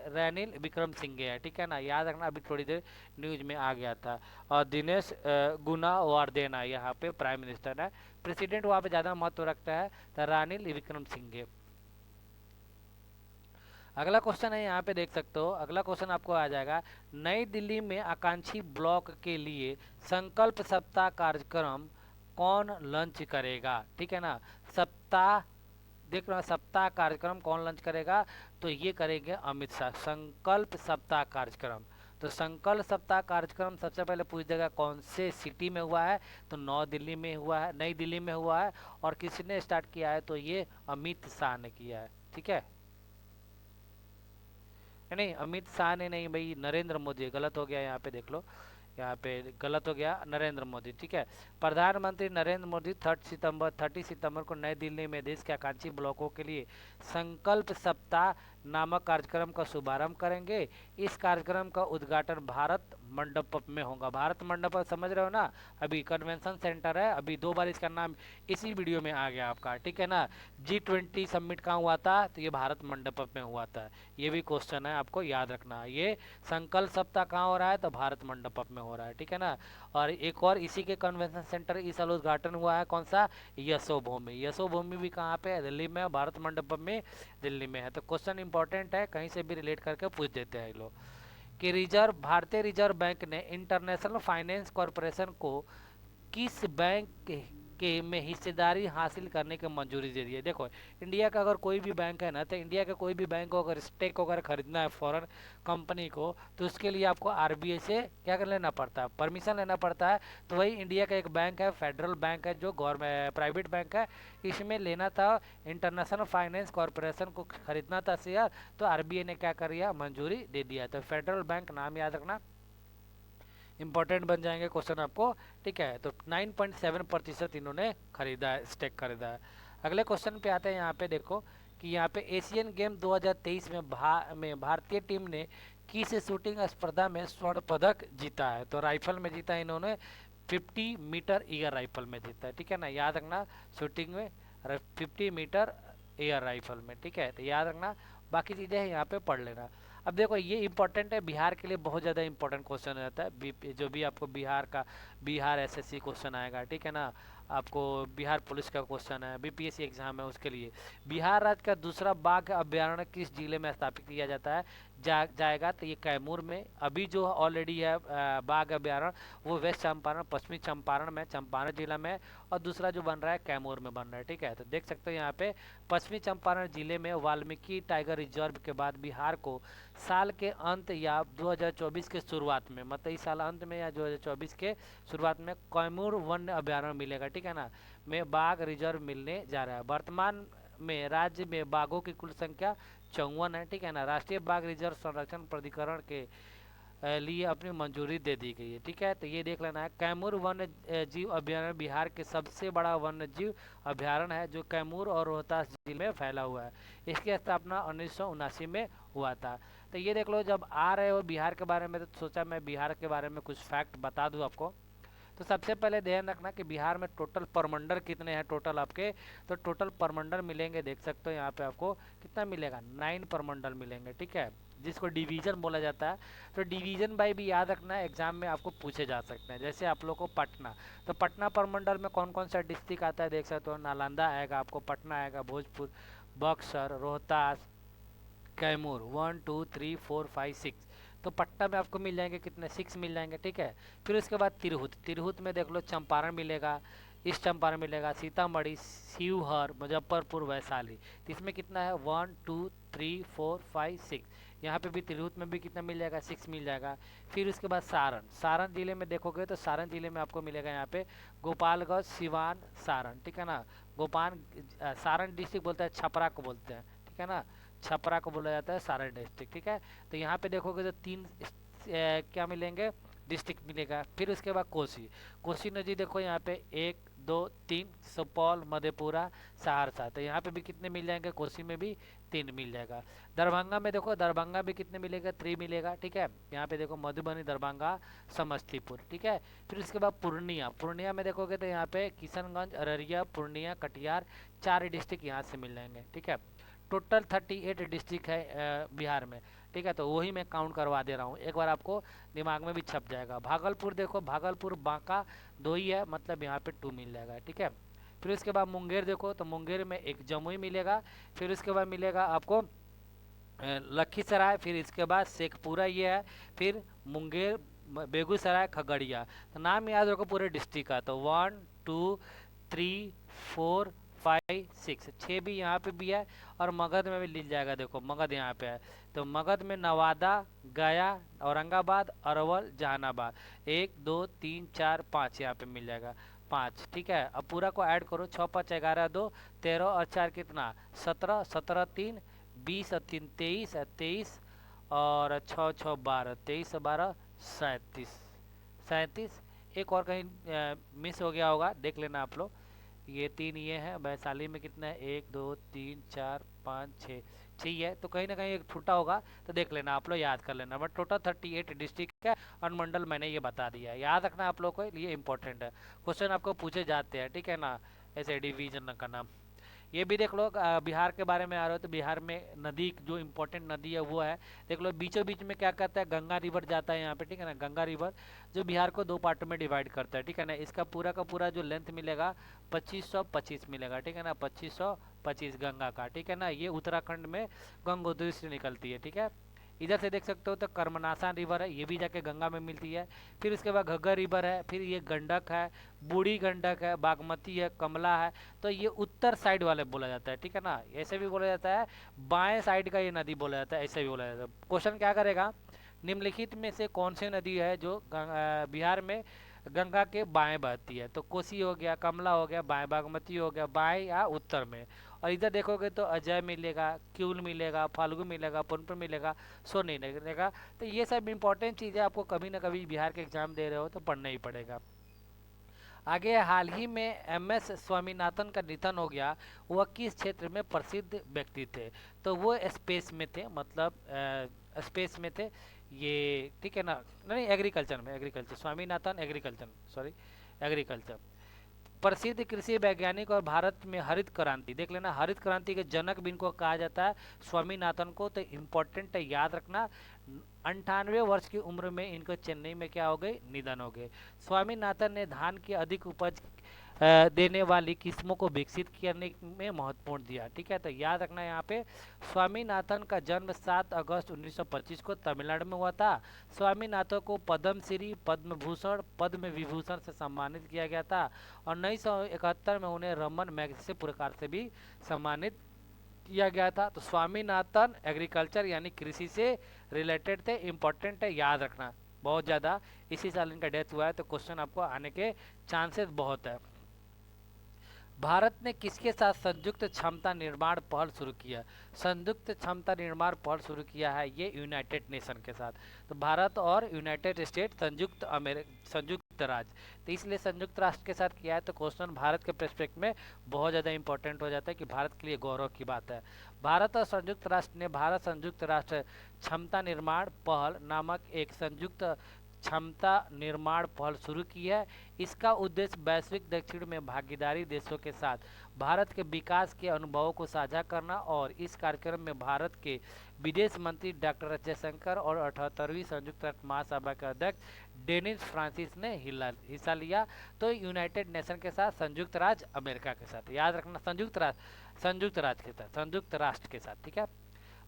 रानिल विक्रम सिंघे है, ठीक है ना, याद रखना, अभी थोड़ी देर न्यूज में आ गया था। और दिनेश गुनावर्धना यहाँ पे प्राइम मिनिस्टर है। प्रेसिडेंट वहाँ पे ज़्यादा महत्व रखता है, तो रानिल विक्रम सिंघे। अगला क्वेश्चन है, यहाँ पे देख सकते हो, अगला क्वेश्चन आपको आ जाएगा, नई दिल्ली में आकांक्षी ब्लॉक के लिए संकल्प सप्ताह कार्यक्रम कौन लॉन्च करेगा? ठीक है ना, सप्ताह, देख रहे हो, सप्ताह कार्यक्रम कौन लॉन्च करेगा? तो ये करेंगे अमित शाह, संकल्प सप्ताह कार्यक्रम। तो संकल्प सप्ताह कार्यक्रम सबसे पहले पूछ देगा कौन से सिटी में हुआ है? तो नौ दिल्ली में हुआ है, नई दिल्ली में हुआ है। और किसने स्टार्ट किया है? तो ये अमित शाह ने किया है, ठीक है। नहीं, अमित शाह ने नहीं भाई, नरेंद्र मोदी, गलत हो गया, यहाँ पे देख लो, यहाँ पे गलत हो गया, नरेंद्र मोदी, ठीक है। प्रधानमंत्री नरेंद्र मोदी 30 सितंबर को नई दिल्ली में देश के आकांक्षी ब्लॉकों के लिए संकल्प सप्ताह नामक कार्यक्रम का शुभारंभ करेंगे। इस कार्यक्रम का उद्घाटन भारत मंडप में होगा। भारत मंडप समझ रहे हो ना, अभी कन्वेंशन सेंटर है, अभी 2 बार इसका नाम इसी वीडियो में आ गया आपका, ठीक है ना। G20 समिट कहाँ हुआ था? तो ये भारत मंडप में हुआ था। ये भी क्वेश्चन है, आपको याद रखना। ये संकल्प सप्ताह कहाँ हो रहा है? तो भारत मंडप में हो रहा है, ठीक है ना। और एक और इसी के कन्वेंशन सेंटर इस साल उद्घाटन हुआ है, कौन सा? यशोभूमि। यशोभूमि भी कहाँ पे है? दिल्ली में। भारत मंडपम में दिल्ली में है। तो क्वेश्चन इंपॉर्टेंट है, कहीं से भी रिलेट करके पूछ देते हैं लोग। कि भारतीय रिजर्व बैंक ने इंटरनेशनल फाइनेंस कॉरपोरेशन को किस बैंक के में हिस्सेदारी हासिल करने की मंजूरी दे दी है। देखो, इंडिया का अगर कोई भी बैंक है ना, तो इंडिया का कोई भी बैंक को अगर स्टेक अगर खरीदना है फॉरेन कंपनी को, तो उसके लिए आपको आरबीआई से क्या कर लेना पड़ता है, परमिशन लेना पड़ता है। तो वही इंडिया का एक बैंक है, फेडरल बैंक है, जो गवर्नमेंट प्राइवेट बैंक है, इसमें लेना था, इंटरनेशनल फाइनेंस कॉरपोरेशन को खरीदना था शेयर, तो आरबीआई ने क्या कर दिया, मंजूरी दे दिया। तो फेडरल बैंक नाम याद रखना, इंपॉर्टेंट बन जाएंगे क्वेश्चन आपको। ठीक है, तो 9.7% इन्होंने खरीदा है, स्टेक खरीदा है। अगले क्वेश्चन पे आते हैं। यहाँ पे देखो कि यहाँ पे एशियन गेम 2023 में भारतीय टीम ने किस शूटिंग स्पर्धा में स्वर्ण पदक जीता है? तो राइफल में जीता है इन्होंने, 50 मीटर एयर राइफल में जीता है। ठीक है ना, याद रखना, शूटिंग में 50 मीटर एयर राइफल में। ठीक है, तो याद रखना, बाकी चीज़ें हैं यहाँ पे पढ़ लेना। अब देखो, ये इंपॉर्टेंट है, बिहार के लिए बहुत ज़्यादा इंपॉर्टेंट क्वेश्चन रहता है, जो भी आपको बिहार का, बिहार एसएससी क्वेश्चन आएगा। ठीक है ना, आपको बिहार पुलिस का क्वेश्चन है, बीपीएससी एग्जाम है, उसके लिए बिहार राज्य का दूसरा बाघ अभ्यारण्य किस जिले में स्थापित किया जाता है जाएगा? तो ये कैमूर में। अभी जो ऑलरेडी है बाघ अभ्यारण्य, वो वेस्ट चंपारण, पश्चिमी चंपारण में, चंपारण जिला में, और दूसरा जो बन रहा है कैमूर में बन रहा है। ठीक है, तो देख सकते हो यहाँ पे पश्चिमी चंपारण जिले में वाल्मीकि टाइगर रिजर्व के बाद बिहार को साल के अंत या 2024 के शुरुआत में, मतलब इस साल अंत में या 2024 के शुरुआत में कैमूर वन्य अभ्यारण्य मिलेगा। ठीक है ना, में बाघ रिजर्व मिलने जा रहा है। वर्तमान में राज्य में बाघों की कुल संख्या 54 है। ठीक है ना, राष्ट्रीय बाघ रिजर्व संरक्षण प्राधिकरण के लिए अपनी मंजूरी दे दी गई है। ठीक है, तो ये देख लेना है। कैमूर वन्य जीव अभ्यारण्य बिहार के सबसे बड़ा वन्य जीव अभ्यारण्य है, जो कैमूर और रोहतास जिले में फैला हुआ है। इसकी स्थापना 1979 में हुआ था। तो ये देख लो, जब आ रहे हो बिहार के बारे में, तो सोचा मैं बिहार के बारे में कुछ फैक्ट बता दूं आपको। तो सबसे पहले ध्यान रखना कि बिहार में टोटल परमंडल कितने हैं टोटल आपके, तो टोटल परमंडल मिलेंगे, देख सकते हो यहाँ पे आपको कितना मिलेगा, 9 परमंडल मिलेंगे। ठीक है, जिसको डिवीजन बोला जाता है। तो डिवीजन बाई भी याद रखना है, एग्जाम में आपको पूछे जा सकते हैं। जैसे आप लोग को पटना, तो पटना परमंडल में कौन कौन सा डिस्ट्रिक्ट आता है, देख सकते हो, नालंदा आएगा आपको, पटना आएगा, भोजपुर, बक्सर, रोहतास, कैमूर, 1 2 3 4 5 6। तो पटना में आपको मिल जाएंगे कितने, 6 मिल जाएंगे। ठीक है, फिर उसके बाद तिरहुत, तिरहुत में देख लो चंपारण मिलेगा, ईस्ट चंपारण मिलेगा, सीतामढ़ी, शिवहर, मुजफ्फरपुर, वैशाली। तो इसमें कितना है, 1 2 3 4 5 6। यहाँ पे भी तिरहुत में भी कितना मिल जाएगा, 6 मिल जाएगा। फिर उसके बाद सारण, सारण जिले में देखोगे तो सारण जिले में आपको मिलेगा यहाँ पे गोपालगंज, सिवान, सारण। ठीक है ना, गोपाल सारण डिस्ट्रिक्ट बोलते हैं, छपरा को बोलते हैं। ठीक है ना, छपरा को बोला जाता है सारण डिस्ट्रिक्ट। ठीक है, तो यहाँ पे देखोगे तो 3 क्या मिलेंगे, डिस्ट्रिक्ट मिलेगा। फिर उसके बाद कोसी, कोसी नदी देखो यहाँ पे 1 2 3, सुपौल, मधेपुरा, सहरसा। तो यहाँ पे भी कितने मिल जाएंगे, कोसी में भी 3 मिल जाएगा। दरभंगा में देखो, दरभंगा भी कितने मिलेगा, 3 मिलेगा। ठीक है, यहाँ पे देखो मधुबनी, दरभंगा, समस्तीपुर। ठीक है, फिर उसके बाद पूर्णिया, पूर्णिया में देखोगे तो यहाँ पे किशनगंज, अररिया, पूर्णिया, कटिहार, 4 डिस्ट्रिक्ट यहाँ से मिल जाएंगे। ठीक है, टोटल 38 डिस्ट्रिक्ट है बिहार में। ठीक है, तो वही मैं काउंट करवा दे रहा हूँ, एक बार आपको दिमाग में भी छप जाएगा। भागलपुर देखो, भागलपुर, बांका 2 ही है, मतलब यहाँ पे 2 मिल जाएगा। ठीक है, फिर उसके बाद मुंगेर देखो, तो मुंगेर में एक जमुई मिलेगा। फिर उसके बाद मिलेगा आपको लखीसराय, फिर इसके बाद शेखपुरा ये है, फिर मुंगेर, बेगूसराय, खगड़िया। तो नाम याद रखो पूरे डिस्ट्रिक्ट का। तो 1 2 3 4 5 6, 6 भी यहाँ पे भी है, और मगध में भी मिल जाएगा। देखो मगध यहाँ पे है, तो मगध में नवादा, गया, औरंगाबाद, अरवल, जहानाबाद, 1 2 3 4 5 यहाँ पे मिल जाएगा, 5। ठीक है, अब पूरा को ऐड करो, 6 5 11 2 13 और 4 कितना, 17, 17 3 20 और 3 23, 23 और 6 6 12, 23 और 12 37, 37। एक और कहीं मिस हो गया होगा, देख लेना आप लोग। ये 3 ये है, वैशाली में कितना है, 1 2 3 4 5 6, 6 है, तो कहीं ना कहीं एक छूटा होगा, तो देख लेना आप लोग, याद कर लेना। बट टोटल 38 डिस्ट्रिक्ट है, अनुमंडल मैंने ये बता दिया है, याद रखना आप लोग को, ये इंपॉर्टेंट है, क्वेश्चन आपको पूछे जाते हैं। ठीक है ना, ऐसे डिवीजन का नाम। ये भी देख लो, बिहार के बारे में आ रहे हो तो बिहार में नदी, जो इम्पोर्टेंट नदी है वो है, देख लो बीचों बीच में क्या कहता है, गंगा रिवर जाता है यहाँ पे। ठीक है ना, गंगा रिवर जो बिहार को 2 पार्टों में डिवाइड करता है। ठीक है ना, इसका पूरा का पूरा जो लेंथ मिलेगा 2525 मिलेगा। ठीक है ना, 2525 गंगा का। ठीक है ना, ये उत्तराखंड में गंगोत्री से निकलती है। ठीक है, इधर से देख सकते हो तो कर्मनासा रिवर है, ये भी जाके गंगा में मिलती है। फिर उसके बाद घग्गर रिवर है, फिर ये गंडक है, बूढ़ी गंडक है, बागमती है, कमला है। तो ये उत्तर साइड वाले बोला जाता है, ठीक है ना, ऐसे भी बोला जाता है। बाएं साइड का ये नदी बोला जाता है, ऐसे भी बोला जाता है। क्वेश्चन क्या करेगा, निम्नलिखित में से कौन सी नदी है जो बिहार में गंगा के बाएं बहती है? तो कोसी हो गया, कमला हो गया, बाएं बागमती हो गया, बाएं या उत्तर में। और इधर देखोगे तो अजय मिलेगा, क्यूल मिलेगा, फाल्गु मिलेगा, पुनपुन मिलेगा, सोनी मिलेगा। तो ये सब इंपॉर्टेंट चीज़ें आपको कभी ना कभी बिहार के एग्जाम दे रहे हो तो पढ़ना ही पड़ेगा। आगे, हाल ही में एम एस स्वामीनाथन का निधन हो गया, वह किस क्षेत्र में प्रसिद्ध व्यक्ति थे? तो वो स्पेस में थे, मतलब स्पेस में थे ये, ठीक है ना। नहीं, एग्रीकल्चर में, agriculture, Swaminathan agriculture, sorry, agriculture. प्रसिद्ध कृषि वैज्ञानिक और भारत में हरित क्रांति, देख लेना, हरित क्रांति के जनक भी इनको कहा जाता है, स्वामीनाथन को। तो इम्पोर्टेंट है, याद रखना। 98 वर्ष की उम्र में इनको चेन्नई में क्या हो गए, निधन हो गए। स्वामीनाथन ने धान की अधिक उपज देने वाली किस्मों को विकसित करने में महत्वपूर्ण दिया, ठीक है। तो याद रखना यहाँ पे, स्वामीनाथन का जन्म 7 अगस्त 1925 को तमिलनाडु में हुआ था। स्वामीनाथन को पद्म श्री, पद्म भूषण, पद्म विभूषण से सम्मानित किया गया था। और 1971 में उन्हें रमन मैगसेसे पुरस्कार से भी सम्मानित किया गया था। तो स्वामीनाथन एग्रीकल्चर यानी कृषि से रिलेटेड थे, इंपॉर्टेंट है, याद रखना बहुत ज़्यादा। इसी साल इनका डेथ हुआ है, तो क्वेश्चन आपको आने के चांसेस बहुत है। भारत ने किसके साथ संयुक्त क्षमता निर्माण पहल शुरू किया? संयुक्त क्षमता निर्माण पहल शुरू किया है ये यूनाइटेड नेशन के साथ। तो भारत और यूनाइटेड स्टेट, संयुक्त राज्य, तो इसलिए संयुक्त राष्ट्र के साथ किया है। तो क्वेश्चन भारत के पर्सपेक्ट में बहुत ज़्यादा इंपॉर्टेंट हो जाता है कि भारत के लिए गौरव की बात है। भारत और संयुक्त राष्ट्र ने भारत संयुक्त राष्ट्र क्षमता निर्माण पहल नामक एक संयुक्त क्षमता निर्माण पहल शुरू की है। इसका उद्देश्य वैश्विक दक्षिण में भागीदारी देशों के साथ भारत के विकास के अनुभवों को साझा करना। और इस कार्यक्रम में भारत के विदेश मंत्री डॉक्टर एस जयशंकर और 78वीं संयुक्त राष्ट्र महासभा के अध्यक्ष डेनिस फ्रांसिस ने हिस्सा लिया। तो यूनाइटेड नेशन के साथ, संयुक्त राज्य अमेरिका के साथ, याद रखना, संयुक्त राज्य के साथ, संयुक्त राष्ट्र के साथ, ठीक है।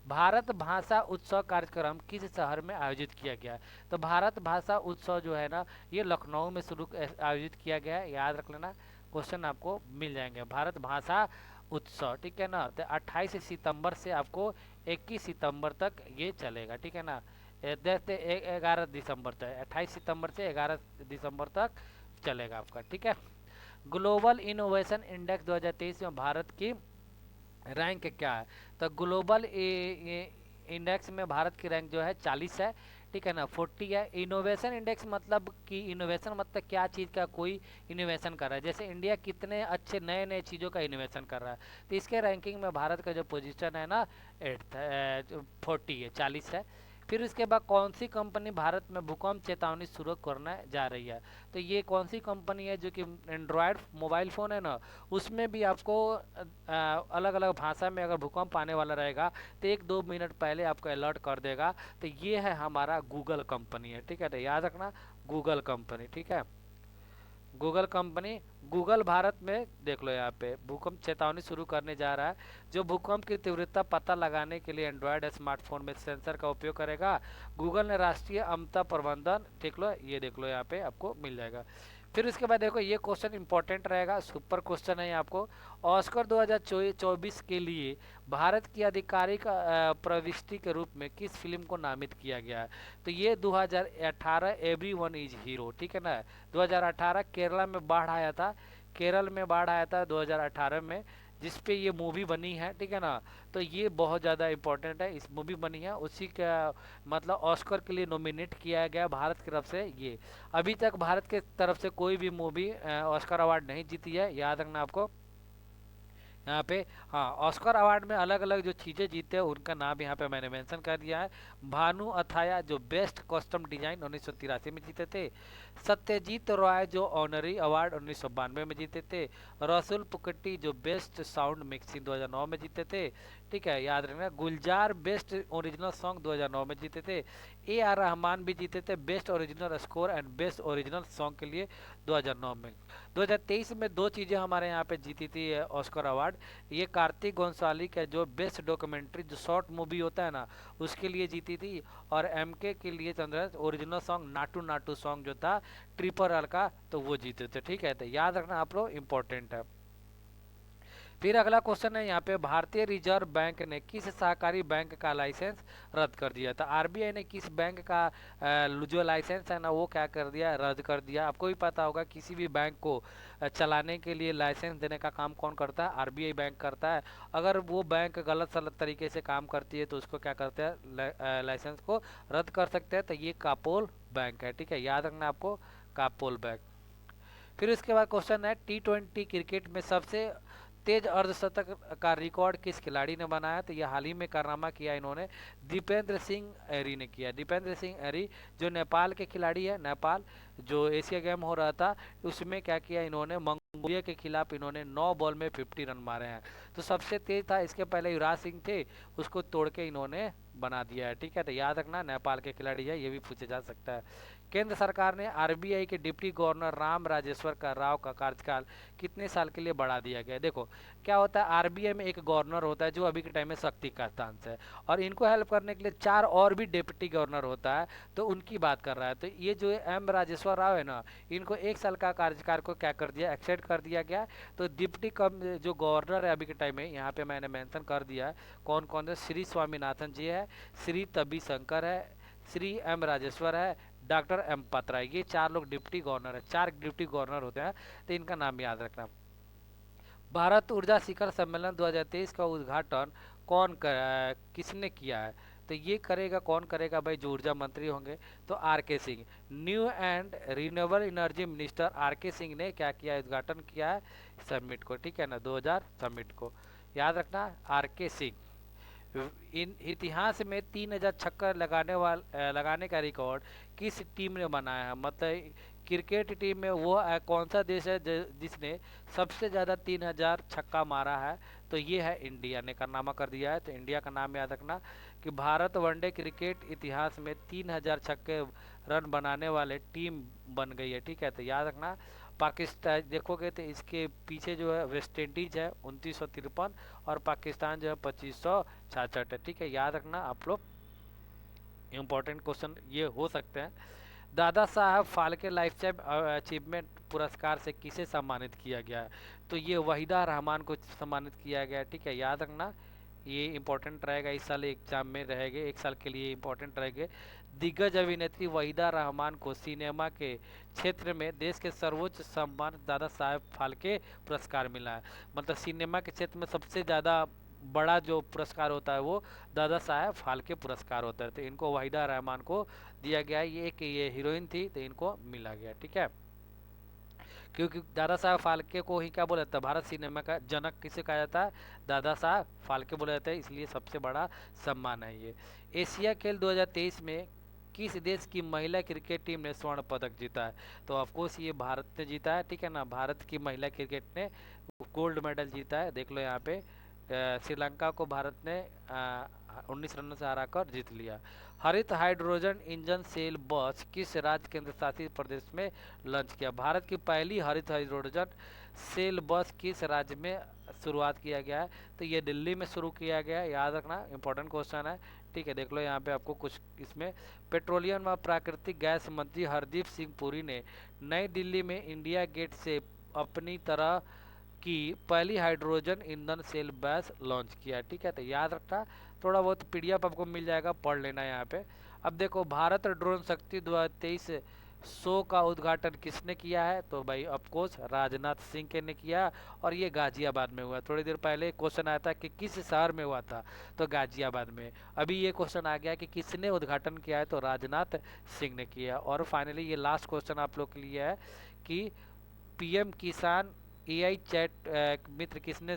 भारत भाषा उत्सव कार्यक्रम किस शहर में आयोजित किया गया है? तो भारत भाषा उत्सव जो है ना, ये लखनऊ में आयोजित किया गया है, याद रख लेना, क्वेश्चन आपको मिल जाएंगे। भारत भाषा उत्सव, ठीक है ना। तो 28 सितंबर से आपको 21 सितंबर तक ये चलेगा, ठीक है ना। 11 दिसंबर तक, 28 सितंबर से 11 दिसंबर तक चलेगा आपका, ठीक है। ग्लोबल इनोवेशन इंडेक्स 2023 में भारत की रैंक क्या है? तो ग्लोबल इंडेक्स में भारत की रैंक जो है 40 है, ठीक है ना, 40 है। इनोवेशन इंडेक्स मतलब कि इनोवेशन मतलब क्या चीज़ का कोई इनोवेशन कर रहा है, जैसे इंडिया कितने अच्छे नए नए चीज़ों का इनोवेशन कर रहा है। तो इसके रैंकिंग में भारत का जो पोजीशन है ना, 40 है, 40 है। फिर उसके बाद कौन सी कंपनी भारत में भूकंप चेतावनी शुरू करने जा रही है? तो ये कौन सी कंपनी है जो कि एंड्रॉयड मोबाइल फ़ोन है ना, उसमें भी आपको अलग अलग भाषा में अगर भूकंप आने वाला रहेगा तो 1-2 मिनट पहले आपको अलर्ट कर देगा। तो ये है हमारा गूगल कंपनी है, ठीक है। तो याद रखना, गूगल कंपनी, ठीक है, गूगल कंपनी। गूगल भारत में देख लो यहाँ पे भूकंप चेतावनी शुरू करने जा रहा है, जो भूकंप की तीव्रता पता लगाने के लिए एंड्रॉयड स्मार्टफोन में सेंसर का उपयोग करेगा। गूगल ने राष्ट्रीय आपदा प्रबंधन, देख लो, ये देख लो यहाँ पे आपको मिल जाएगा। फिर उसके बाद देखो, ये क्वेश्चन इंपॉर्टेंट रहेगा, सुपर क्वेश्चन है आपको। ऑस्कर 2024 के लिए भारत की आधिकारिक प्रविष्टि के रूप में किस फिल्म को नामित किया गया है? तो ये 2018 एवरीवन इज हीरो, ठीक है ना। 2018 केरला में बाढ़ आया था, केरल में बाढ़ आया था 2018 में, जिस पे ये मूवी बनी है, ठीक है ना। तो ये बहुत ज़्यादा इंपॉर्टेंट है, इस मूवी बनी है, उसी का मतलब ऑस्कर के लिए नॉमिनेट किया गया भारत की तरफ से। ये अभी तक भारत के तरफ से कोई भी मूवी ऑस्कर अवार्ड नहीं जीती है, याद रखना आपको यहाँ पे। हाँ, ऑस्कर अवार्ड में अलग अलग जो चीज़ें जीते हैं उनका नाम यहाँ पे मैंने मेंशन कर दिया है। भानु अथाया जो बेस्ट कॉस्ट्यूम डिजाइन 1983 में जीते थे। सत्यजीत रॉय जो ऑनरी अवार्ड 1992 में जीते थे। रसुल पुकट्टी जो बेस्ट साउंड मिक्सिंग 2009 में जीते थे, ठीक है, याद रखना। गुलजार बेस्ट ओरिजिनल सॉन्ग 2009 में जीते थे। A R रहमान भी जीते थे best original score and best original song के लिए 2009 में। 2023 में दो चीज़ें हमारे यहाँ पे जीती थी ऑस्कर अवार्ड। ये कार्तिक गोंसाली का जो बेस्ट डॉक्यूमेंट्री जो शॉर्ट मूवी होता है ना, उसके लिए जीती थी। और एमके के लिए Chandra original song Naatu Naatu song जो था ट्रिपल आर का, तो वो जीते थे। ठीक है, तो याद रखना आप लोग, इम्पोर्टेंट है। फिर अगला क्वेश्चन है यहाँ पे, भारतीय रिजर्व बैंक ने किस सहकारी बैंक का लाइसेंस रद्द कर दिया था? आरबीआई ने किस बैंक का जो लाइसेंस है ना, वो क्या कर दिया, रद्द कर दिया। आपको भी पता होगा किसी भी बैंक को चलाने के लिए लाइसेंस देने का काम कौन करता है? आरबीआई बैंक करता है। अगर वो बैंक गलत सलत तरीके से काम करती है तो उसको क्या करते हैं, लाइसेंस को रद्द कर सकते हैं। तो ये कापोल बैंक है। ठीक है, याद रखना आपको, कापोल बैंक। फिर उसके बाद क्वेश्चन है, T20 क्रिकेट में सबसे तेज अर्धशतक का रिकॉर्ड किस खिलाड़ी ने बनाया? तो ये हाल ही में कारनामा किया इन्होंने, दीपेंद्र सिंह एरी ने किया। दीपेंद्र सिंह एरी जो नेपाल के खिलाड़ी है, नेपाल जो एशिया गेम हो रहा था उसमें क्या किया इन्होंने, मंगोलिया के खिलाफ इन्होंने 9 बॉल में 50 रन मारे हैं। तो सबसे तेज था, इसके पहले युवराज सिंह थे, उसको तोड़ के इन्होंने बना दिया है। ठीक है, तो याद रखना नेपाल के खिलाड़ी है, ये भी पूछा जा सकता है। केंद्र सरकार ने आरबीआई के डिप्टी गवर्नर राम राजेश्वर का राव का कार्यकाल कितने साल के लिए बढ़ा दिया गया है? देखो क्या होता है, आरबीआई में एक गवर्नर होता है जो अभी के टाइम में शक्ति का स्थान से है, और इनको हेल्प करने के लिए 4 और भी डिप्टी गवर्नर होता है, तो उनकी बात कर रहा है। तो ये जो एम राजेश्वर राव है ना, इनको 1 साल का कार्यकाल को क्या कर दिया, एक्सटेंड कर दिया गया। तो डिप्टी कम जो गवर्नर है अभी के टाइम में, यहाँ पे मैंने मेंशन कर दिया है कौन कौन है। श्री स्वामीनाथन जी है, श्री तबी शंकर है, श्री एम राजेश्वर है, डॉक्टर एम पत्रा, ये 4 लोग डिप्टी गवर्नर है। 4 डिप्टी गवर्नर होते हैं, तो इनका नाम याद रखना। भारत ऊर्जा शिखर सम्मेलन 2023 का उद्घाटन किसने किया है? तो ये करेगा कौन करेगा भाई, जो ऊर्जा मंत्री होंगे, तो R K Singh. New and renewable energy minister R K Singh ने क्या किया, उद्घाटन किया है समिट को। ठीक है ना, 2000 समिट को, याद रखना, आर के सिंह। इन इतिहास में 3000 छक्कर लगाने का रिकॉर्ड किस टीम ने बनाया है? मतलब क्रिकेट टीम में वो कौन सा देश है जिसने सबसे ज़्यादा 3000 छक्का मारा है? तो ये है इंडिया ने कारनामा कर दिया है। तो इंडिया का नाम याद रखना कि भारत वनडे क्रिकेट इतिहास में 3000 छक्के रन बनाने वाले टीम बन गई है। ठीक है, तो याद रखना। पाकिस्तान देखोगे तो इसके पीछे जो है वेस्ट इंडीज है 2953, और पाकिस्तान जो है 2566 है। ठीक है, याद रखना आप लोग, इम्पोर्टेंट क्वेश्चन ये हो सकते हैं। Dada Saheb Phalke life time achievement पुरस्कार से किसे सम्मानित किया गया है? तो ये वहीदा रहमान को सम्मानित किया गया है। ठीक है, याद रखना, ये इंपॉर्टेंट रहेगा, इस साल एग्जाम में रहेगा, 1 साल के लिए इंपॉर्टेंट रहेगा। दिग्गज अभिनेत्री वहीदा रहमान को सिनेमा के क्षेत्र में देश के सर्वोच्च सम्मान दादा साहब फाल्के पुरस्कार मिला है। मतलब सिनेमा के क्षेत्र में सबसे ज़्यादा बड़ा जो पुरस्कार होता है वो दादा साहब फाल्के पुरस्कार होता है। तो इनको वहीदा रहमान को दिया गया है। ये कि ये हीरोइन थी तो इनको मिला गया। ठीक है, क्योंकि दादा साहब फाल्के को ही क्या बोला जाता है, भारत सिनेमा का जनक किसे कहा जाता है? दादा साहब फाल्के बोला जाता है, इसलिए सबसे बड़ा सम्मान है ये। एशिया खेल 2023 में किस देश की महिला क्रिकेट टीम ने स्वर्ण पदक जीता है? तो ऑफकोर्स ये भारत ने जीता है। ठीक है ना, भारत की महिला क्रिकेट ने गोल्ड मेडल जीता है। देख लो यहाँ पे श्रीलंका को भारत ने 19 रनों से हराकर जीत लिया। हरित हाइड्रोजन इंजन सेल बस किस राज्य केंद्र शासित प्रदेश में लॉन्च किया? भारत की पहली हरित हाइड्रोजन सेल बस किस राज्य में शुरुआत किया गया है? तो ये दिल्ली में शुरू किया गया है, याद रखना, इंपॉर्टेंट क्वेश्चन है। ठीक है, देख लो यहाँ पे आपको कुछ इसमें। पेट्रोलियम व प्राकृतिक गैस मंत्री हरदीप सिंह पुरी ने नई दिल्ली में इंडिया गेट से अपनी तरह की पहली हाइड्रोजन ईंधन सेल बस लॉन्च किया। ठीक है, तो याद रखना, थोड़ा बहुत पीडीएफ आपको मिल जाएगा, पढ़ लेना यहाँ पे। अब देखो, भारत ड्रोन शक्ति 2023 शो का उद्घाटन किसने किया है? तो भाई ऑफकोर्स राजनाथ सिंह के ने किया, और ये गाजियाबाद में हुआ। थोड़ी देर पहले क्वेश्चन आया था कि किस शहर में हुआ था, तो गाजियाबाद में। अभी ये क्वेश्चन आ गया कि किसने उद्घाटन किया है, तो राजनाथ सिंह ने किया। और फाइनली ये लास्ट क्वेश्चन आप लोग के लिए है कि पीएम किसान एआई चैट मित्र किसने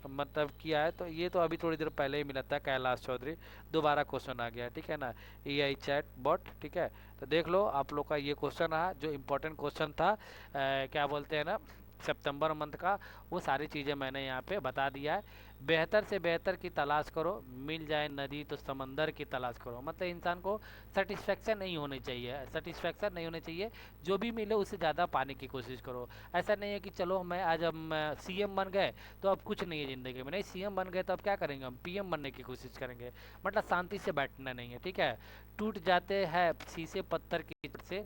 मतलब किया है? तो ये तो अभी थोड़ी देर पहले ही मिला था, कैलाश चौधरी। दोबारा क्वेश्चन आ गया। ठीक है ना, एआई चैट बॉट। ठीक है, तो देख लो आप लोग का ये क्वेश्चन रहा जो इम्पोर्टेंट क्वेश्चन था, क्या बोलते हैं ना, सितंबर मंथ का, वो सारी चीज़ें मैंने यहाँ पे बता दिया है। बेहतर से बेहतर की तलाश करो, मिल जाए नदी तो समंदर की तलाश करो। मतलब इंसान को सेटिस्फेक्शन नहीं होनी चाहिए, सेटिस्फेक्शन नहीं होनी चाहिए, जो भी मिले उससे ज़्यादा पाने की कोशिश करो। ऐसा नहीं है कि चलो मैं आज हम सीएम बन गए तो अब कुछ नहीं है ज़िंदगी में, नहीं सीएम बन गए तो अब क्या करेंगे, हम पीएम बनने की कोशिश करेंगे। मतलब शांति से बैठना नहीं है, ठीक है। टूट जाते हैं शीशे पत्थर की से,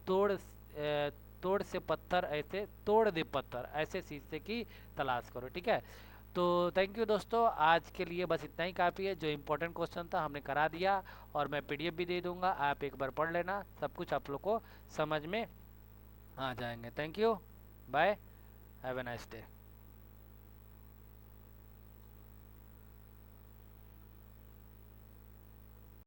तोड़ तोड़ से पत्थर ऐसे, तोड़ दे पत्थर ऐसे शीशे की तलाश करो, ठीक है। तो थैंक यू दोस्तों, आज के लिए बस इतना ही काफ़ी है। जो इम्पोर्टेंट क्वेश्चन था हमने करा दिया, और मैं पीडीएफ भी दे दूंगा, आप एक बार पढ़ लेना, सब कुछ आप लोग को समझ में आ जाएंगे। Thank you, bye, have a nice day.